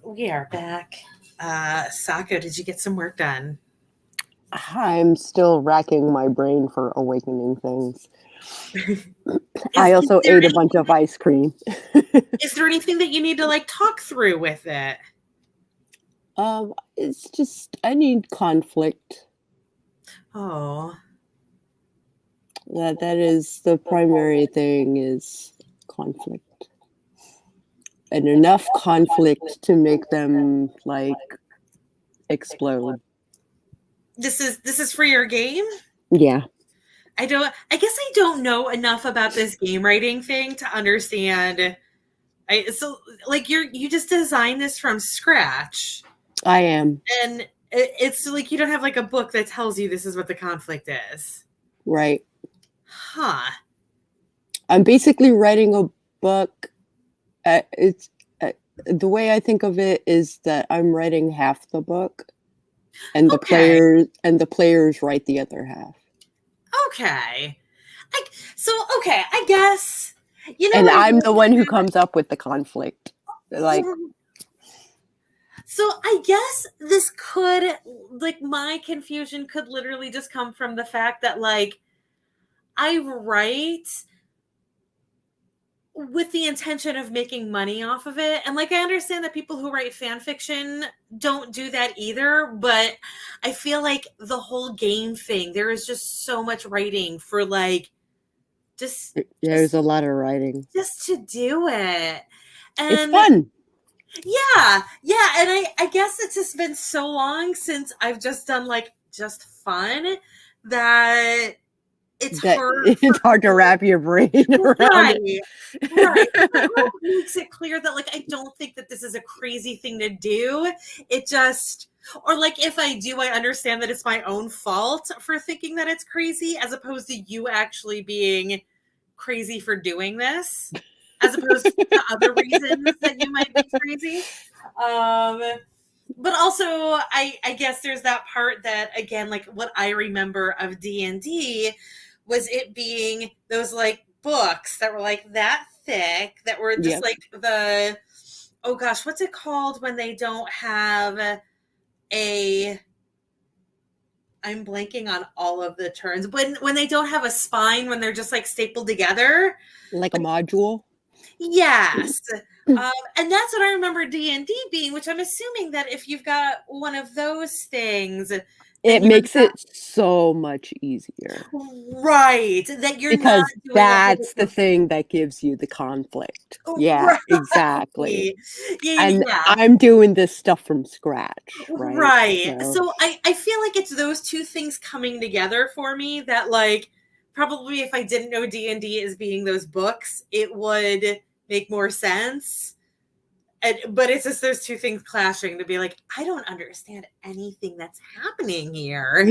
We are back. Sako, did you get some work done? I'm still racking my brain for awakening things. Is, I is also there ate a any, bunch of ice cream. is there anything that you need to like talk through with it? It's just I need conflict. Oh, That is the primary thing is conflict. And enough conflict to make them like explode. this is for your game? Yeah. I guess I don't know enough about this game writing thing to understand. So like you just designed this from scratch. I am. And it's like you don't have like a book that tells you this is what the conflict is. Right. Huh. I'm basically writing a book. It's the way I think of it is that I'm writing half the book, and the Okay. players write the other half. Okay. I guess And what I I'm the really one who comes up with the conflict. Like, so I guess this could like my confusion could literally just come from the fact that like I write with the intention of making money off of it. And like I understand that people who write fan fiction don't do that either, but I feel like the whole game thing, there is just so much writing for like just there's a lot of writing. just to do it. It's And fun. yeah, and I guess it's just been so long since I've just done like just fun that it's hard to wrap your brain around it. Right. I hope it makes it clear that like I don't think that this is a crazy thing to do. It just or like if I do, I understand that it's my own fault for thinking that it's crazy, as opposed to you actually being crazy for doing this, as opposed to other reasons that you might be crazy. But also I guess there's that part that again, like what I remember of D&D was it being those like books that were like that thick that were just like the oh gosh, what's it called when they don't have a I'm blanking on all of the terms when they don't have a spine, when they're just like stapled together, like a module. Yes. And that's what I remember D&D being, which I'm assuming that if you've got one of those things, it makes it so much easier. Right. That you're because not doing that's the thing that gives you the conflict. Yeah, right. exactly. And Yeah. I'm doing this stuff from scratch, right? Right. So I feel like it's those two things coming together for me that like probably if I didn't know D&D as being those books, it would make more sense. But it's just those two things clashing to be like, I don't understand anything that's happening here.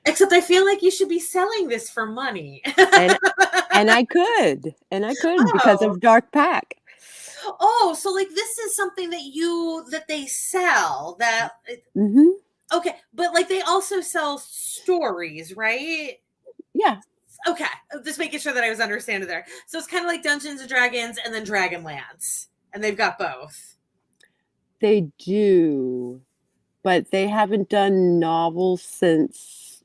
Except I feel like you should be selling this for money. and I could because of Dark Pack. Oh, so like this is something that they sell that. Mm-hmm. Okay, but like they also sell stories, right? Yeah. Okay, just making sure that I was understanding there. So it's kind of like Dungeons and Dragons and then Dragonlance, and they've got both. They do, but they haven't done novels since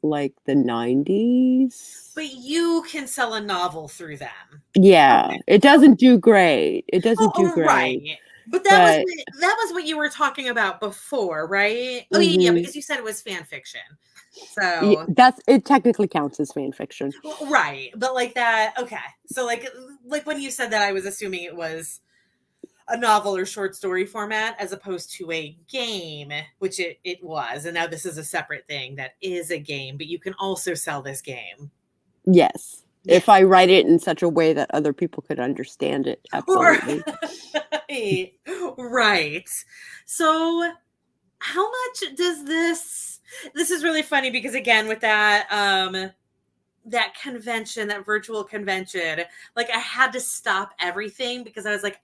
like the 90s. But you can sell a novel through them. Yeah, okay. It doesn't do great. It doesn't do great. Right. But that was what you were talking about before, right? Oh yeah, because you said it was fan fiction. So it technically counts as fan fiction. Right. But like that, okay. So like when you said that, I was assuming it was a novel or short story format as opposed to a game, which it was. And now this is a separate thing that is a game, but you can also sell this game. Yes. If I write it in such a way that other people could understand it. Absolutely. Right. So how much does this is really funny because again with that that convention, that virtual convention, like I had to stop everything because I was like,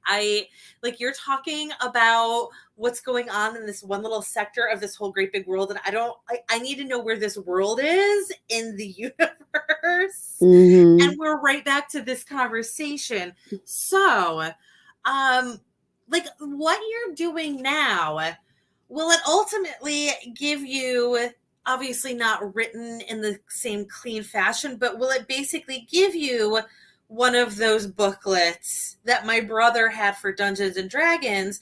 like you're talking about what's going on in this one little sector of this whole great big world. And I need to know where this world is in the universe. Mm-hmm. And we're right back to this conversation. So, like what you're doing now, will it ultimately give you, obviously not written in the same clean fashion, but will it basically give you one of those booklets that my brother had for Dungeons and Dragons?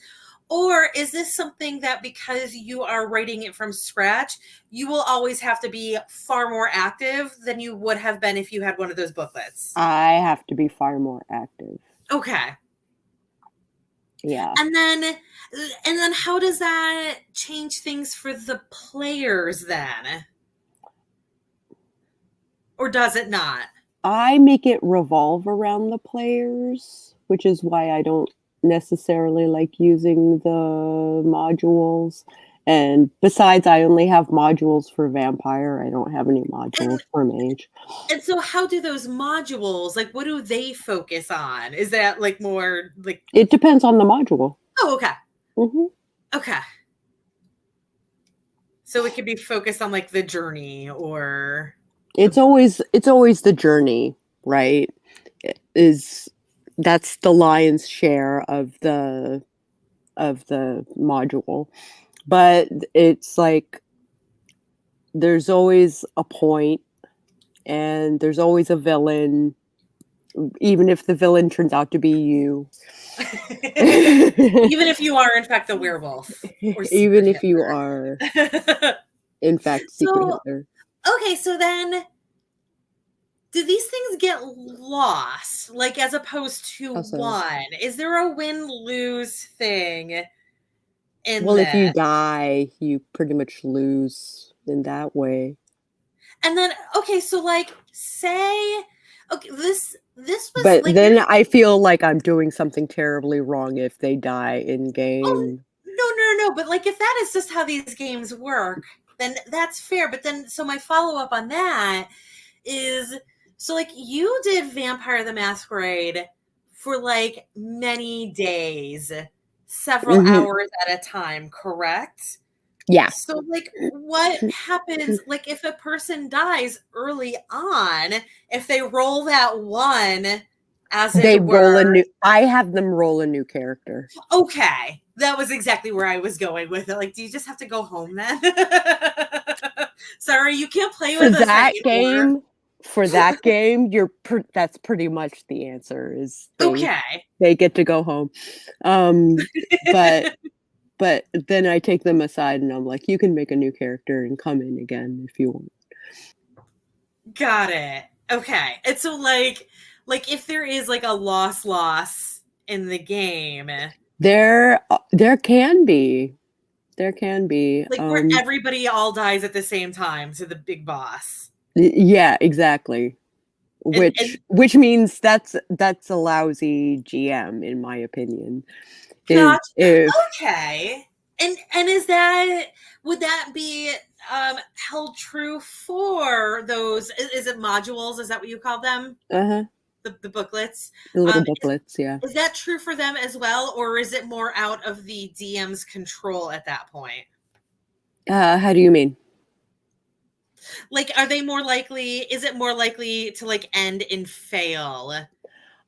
Or is this something that because you are writing it from scratch, you will always have to be far more active than you would have been if you had one of those booklets? I have to be far more active. Okay. Yeah. And then how does that change things for the players then? Or does it not? I make it revolve around the players, which is why I don't necessarily like using the modules. And besides, I only have modules for vampire. I don't have any modules for mage. And so how do those modules, like what do they focus on? Is that like more like... It depends on the module. Oh, okay. Mm-hmm. Okay. So it could be focused on like the journey or... It's always the journey, right? That's the lion's share of the module. But it's like there's always a point and there's always a villain, even if the villain turns out to be you. Even if you are in fact the werewolf. Or even if you are in fact secret Hitler. Okay, so then do these things get lost, like as opposed to won? Is there a win-lose thing in well, this? if you die, you pretty much lose in that way. And then, okay, so like, say, okay, this was. But like, then I feel like I'm doing something terribly wrong if they die in game. Oh, no. But like, if that is just how these games work, then that's fair. But then, so my follow-up on that is, so like, you did Vampire the Masquerade for like many days, several hours at a time, correct? Yeah. So like what happens like if a person dies early on, if they roll that one as they it were, roll a new I have them roll a new character. Okay. That was exactly where I was going with it. Like, do you just have to go home then? Sorry, you can't play with us anymore. For that game, that's pretty much the answer is they get to go home. But then I take them aside and I'm like, you can make a new character and come in again if you want. Got it. Okay. And so like if there is like a loss in the game, there can be. Like where everybody all dies at the same time to the big boss. Yeah, exactly. Which means that's a lousy GM in my opinion. Gotcha. Okay. And would that be held true for those, is it modules? Is that what you call them? Uh-huh. The booklets? The little booklets, yeah. Is that true for them as well? Or is it more out of the DM's control at that point? How do you mean? Like, is it more likely to like end in fail?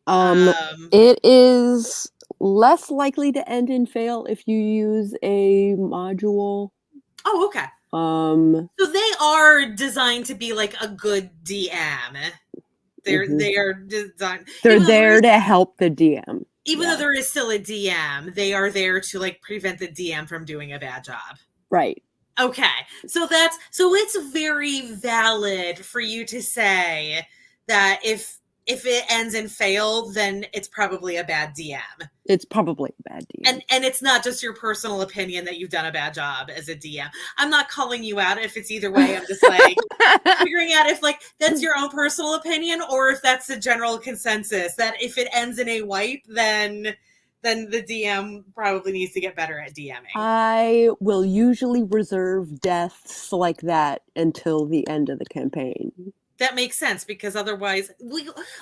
It is less likely to end in fail if you use a module. Oh, okay. So they are designed to be like a good DM. They are designed. They're there to help the DM. Even though there is still a DM, they are there to like prevent the DM from doing a bad job. Right. Okay. So it's very valid for you to say that if it ends in fail, then it's probably a bad DM. It's probably a bad DM. And it's not just your personal opinion that you've done a bad job as a DM. I'm not calling you out if it's either way. I'm just like figuring out if like that's your own personal opinion or if that's the general consensus that if it ends in a wipe, then the DM probably needs to get better at DMing. I will usually reserve deaths like that until the end of the campaign. That makes sense because otherwise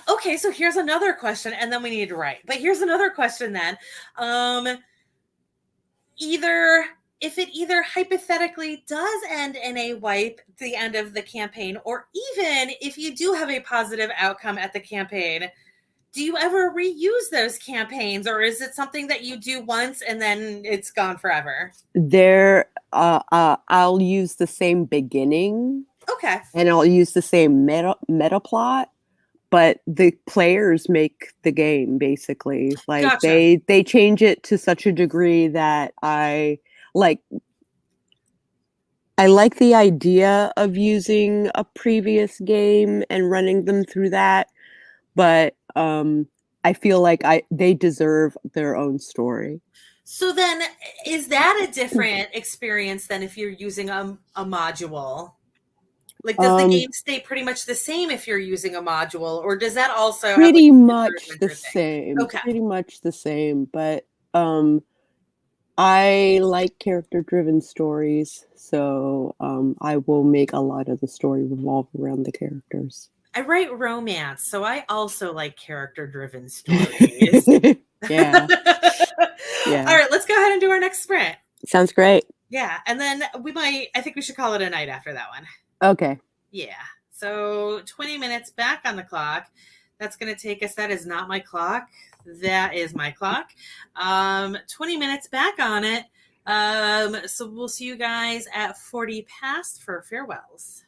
okay, so here's another question and then we need to write. But here's another question then. Either if it either hypothetically does end in a wipe at the end of the campaign, or even if you do have a positive outcome at the campaign, do you ever reuse those campaigns, or is it something that you do once and then it's gone forever? I'll use the same beginning Okay. and I'll use the same meta plot, but the players make the game basically. Like Gotcha. they change it to such a degree that like I like the idea of using a previous game and running them through that, but I feel like they deserve their own story. So then is that a different experience than if you're using a module? Like, does the Um, game stay pretty much the same if you're using a module, or does that also have like Pretty a much the adventure thing? same, Okay. pretty much the same, but I like character-driven stories, so I will make a lot of the story revolve around the characters. I write romance, so I also like character-driven stories. Yeah, All yeah. right, let's go ahead and do our next sprint. Sounds great. Yeah, and then I think we should call it a night after that one. Okay. Yeah. So 20 minutes back on the clock. That's going to take us. That is not my clock. That is my clock. 20 minutes back on it. So we'll see you guys at 40 past for farewells.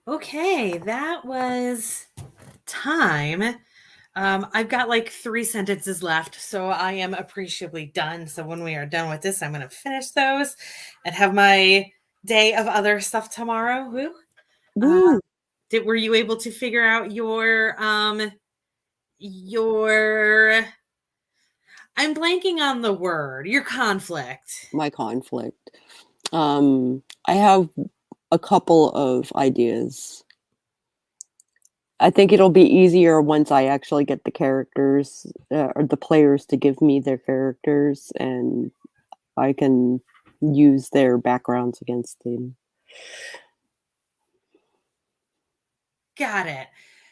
Okay, that was time. I've got like 3 sentences left, so I am appreciably done. So when we are done with this, I'm going to finish those and have my day of other stuff tomorrow. Woo. Uh, Woo! were you able to figure out your I'm blanking on the word, your conflict? My conflict. I have a couple of ideas. I think it'll be easier once I actually get the characters or the players to give me their characters, and I can use their backgrounds against them. Got it.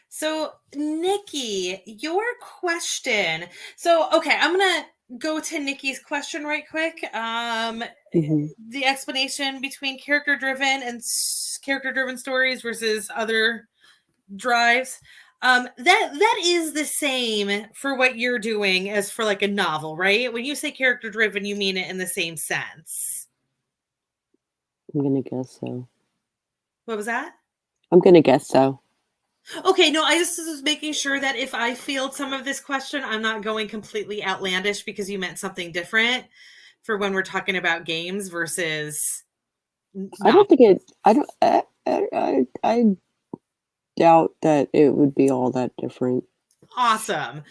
So, Nikki, your question. So, okay, I'm going to go to Nikki's question right quick. Hmm. The explanation between character driven and character driven stories versus other drives. That is the same for what you're doing as for like a novel, right? When you say character driven, you mean it in the same sense. I'm gonna guess so. What was that? I'm gonna guess so. Okay, no, I just was making sure that if I field some of this question, I'm not going completely outlandish because you meant something different for when we're talking about games versus I don't not. think it. I don't. I doubt that it would be all that different. Awesome.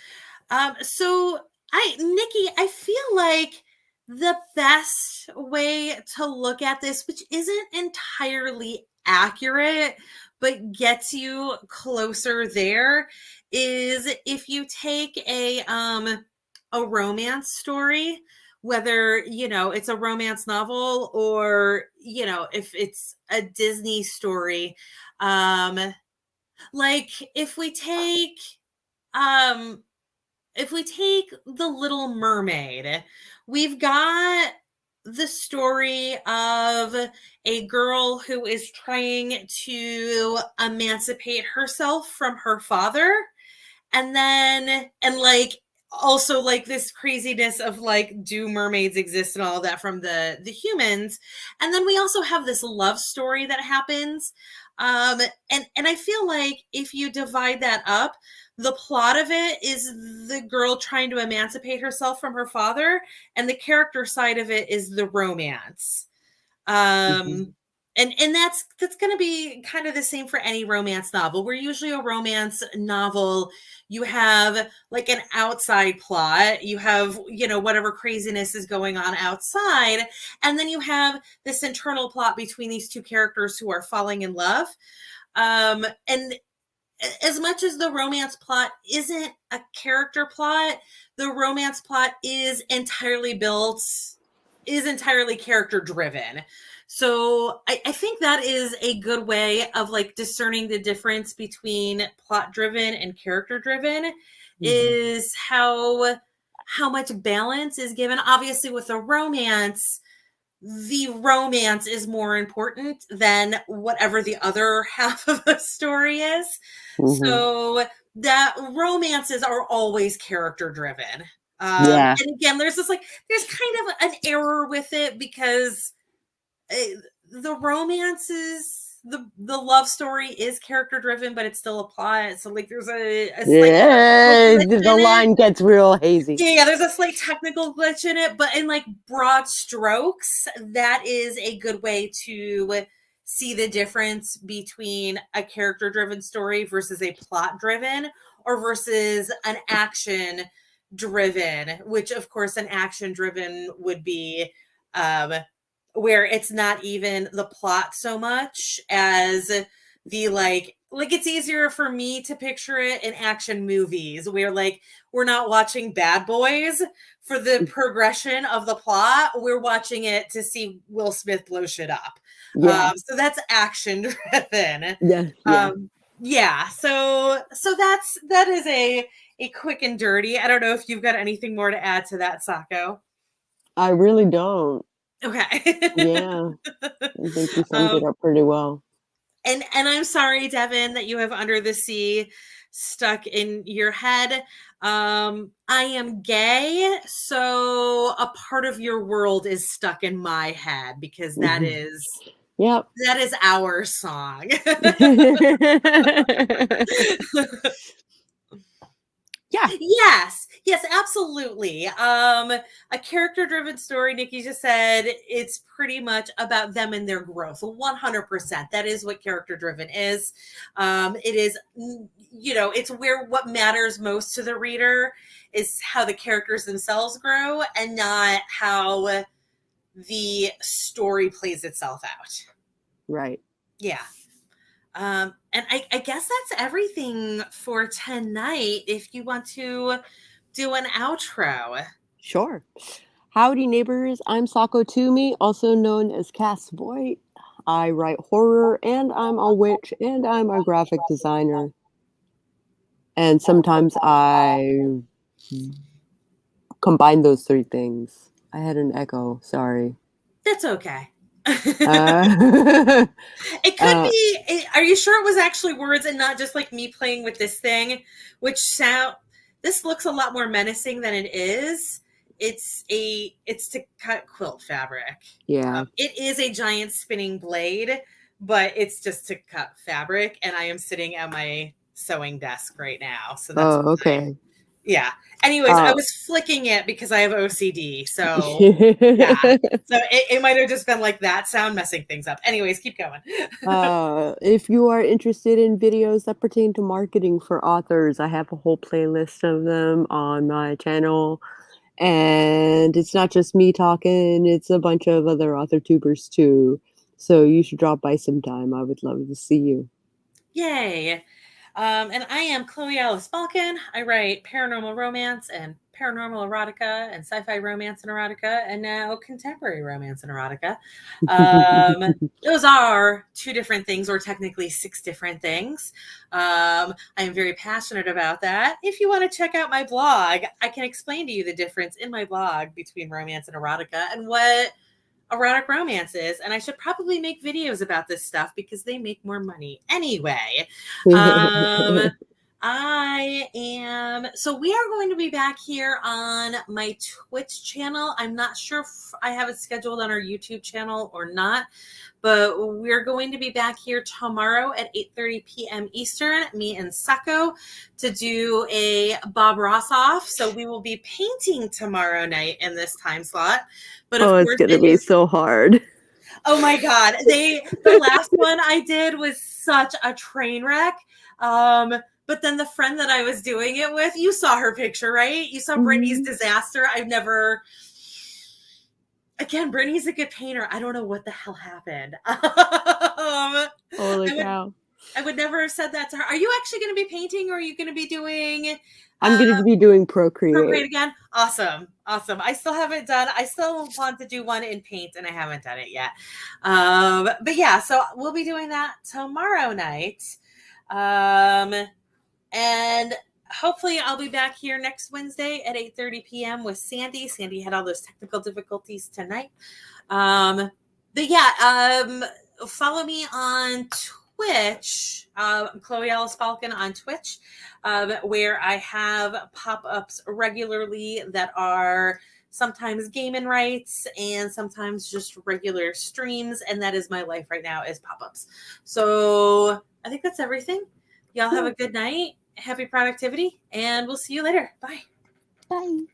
So Nikki, I feel like the best way to look at this, which isn't entirely accurate, but gets you closer there, is if you take a romance story, whether it's a romance novel or if it's a Disney story, um like um if we take The Little Mermaid, we've got the story of a girl who is trying to emancipate herself from her father, and like also like this craziness of like, do mermaids exist and all of that from the humans. And then we also have this love story that happens. And I feel like if you divide that up, the plot of it is the girl trying to emancipate herself from her father, and the character side of it is the romance. Hmm. um and that's going to be kind of the same for any romance novel, where usually a romance novel, you have like an outside plot, you have whatever craziness is going on outside, and then you have this internal plot between these two characters who are falling in love. And as much as the romance plot isn't a character plot, the romance plot is entirely character driven. So I think that is a good way of like discerning the difference between plot driven and character driven, Hmm. is how much balance is given. Obviously, with a romance, the romance is more important than whatever the other half of the story is. Hmm. So that romances are always character driven. Yeah. And again, there's kind of an error with it because uh, the romances, the love story is character driven, but it's still a plot. So like there's a slight technical Yeah. glitch The in it. line gets real hazy. Yeah, there's a slight technical glitch in it, but in like broad strokes, that is a good way to see the difference between a character driven story versus a plot driven, or versus an action driven, which of course an action driven would be um where it's not even the plot so much as the like it's easier for me to picture it in action movies where like we're not watching Bad Boys for the progression of the plot, we're watching it to see Will Smith blow shit up. Yeah. So that's action driven. Yeah. Yeah. Yeah, so that is a quick and dirty. I don't know if you've got anything more to add to that, Sako. I really don't. Okay. Yeah. I think you summed it um, up pretty well. and I'm sorry, Devin, that you have Under the Sea stuck in your head. I am gay, so a part of your world is stuck in my head because that Mhm. is Yep. That is our song. Yeah. Yes, absolutely. A character-driven story, Nikki just said, it's pretty much about them and their growth. 100%. That is what character-driven is. It is, it's where what matters most to the reader is how the characters themselves grow and not how the story plays itself out. Right. Yeah. And I guess that's everything for tonight. If you want to do an outro. Sure. Howdy, neighbors. I'm Sako Toomey, also known as Cass Voight. I write horror, and I'm a witch, and I'm a graphic designer. And sometimes I combine those three things. I had an echo. Sorry. That's okay. Uh, It could be. Are you sure it was actually words and not just like me playing with this thing? This looks a lot more menacing than it is. It's to cut quilt fabric. yeah. It is a giant spinning blade, but it's just to cut fabric. And I am sitting at my sewing desk right now, so that's Okay. yeah. Anyways, I was flicking it because I have OCD. So yeah. So it might have just been like that sound messing things up. Anyways, keep going. If you are interested in videos that pertain to marketing for authors, I have a whole playlist of them on my channel. And it's not just me talking, it's a bunch of other author tubers too. So you should drop by sometime. I would love to see you. Yay. And I am Chloe Alice Balkin. I write paranormal romance and paranormal erotica and sci-fi romance and erotica and now contemporary romance and erotica. Those are 2 different things, or technically 6 different things. I am very passionate about that. If you want to check out my blog, I can explain to you the difference in my blog between romance and erotica and what erotic romances, and I should probably make videos about this stuff because they make more money anyway. So we are going to be back here on my Twitch channel. I'm not sure if I have it scheduled on our YouTube channel or not, but we're going to be back here tomorrow at 8:30 p.m. Eastern, me and Sako, to do a Bob Ross off. So we will be painting tomorrow night in this time slot. But of it's course, going to be so hard. Oh my God. The last one I did was such a train wreck. But then the friend that I was doing it with, you saw her picture, right? You saw Brittany's disaster. Again, Brittany's a good painter. I don't know what the hell happened. Holy cow. I would never have said that to her. Are you actually going to be painting, or are you going to be doing... I'm going to be doing Procreate again? Awesome. I still haven't done... I still want to do one in paint, and I haven't done it yet. But yeah, so we'll be doing that tomorrow night. And hopefully I'll be back here next Wednesday at 8:30 p.m. with Sandy. Sandy had all those technical difficulties tonight. But yeah, follow me on Twitch, Chloe Alice Balkin on Twitch, where I have pop-ups regularly that are sometimes gaming rights and sometimes just regular streams. And that is my life right now, is pop-ups. So I think that's everything. Y'all have a good night. Happy productivity, and we'll see you later. Bye. Bye.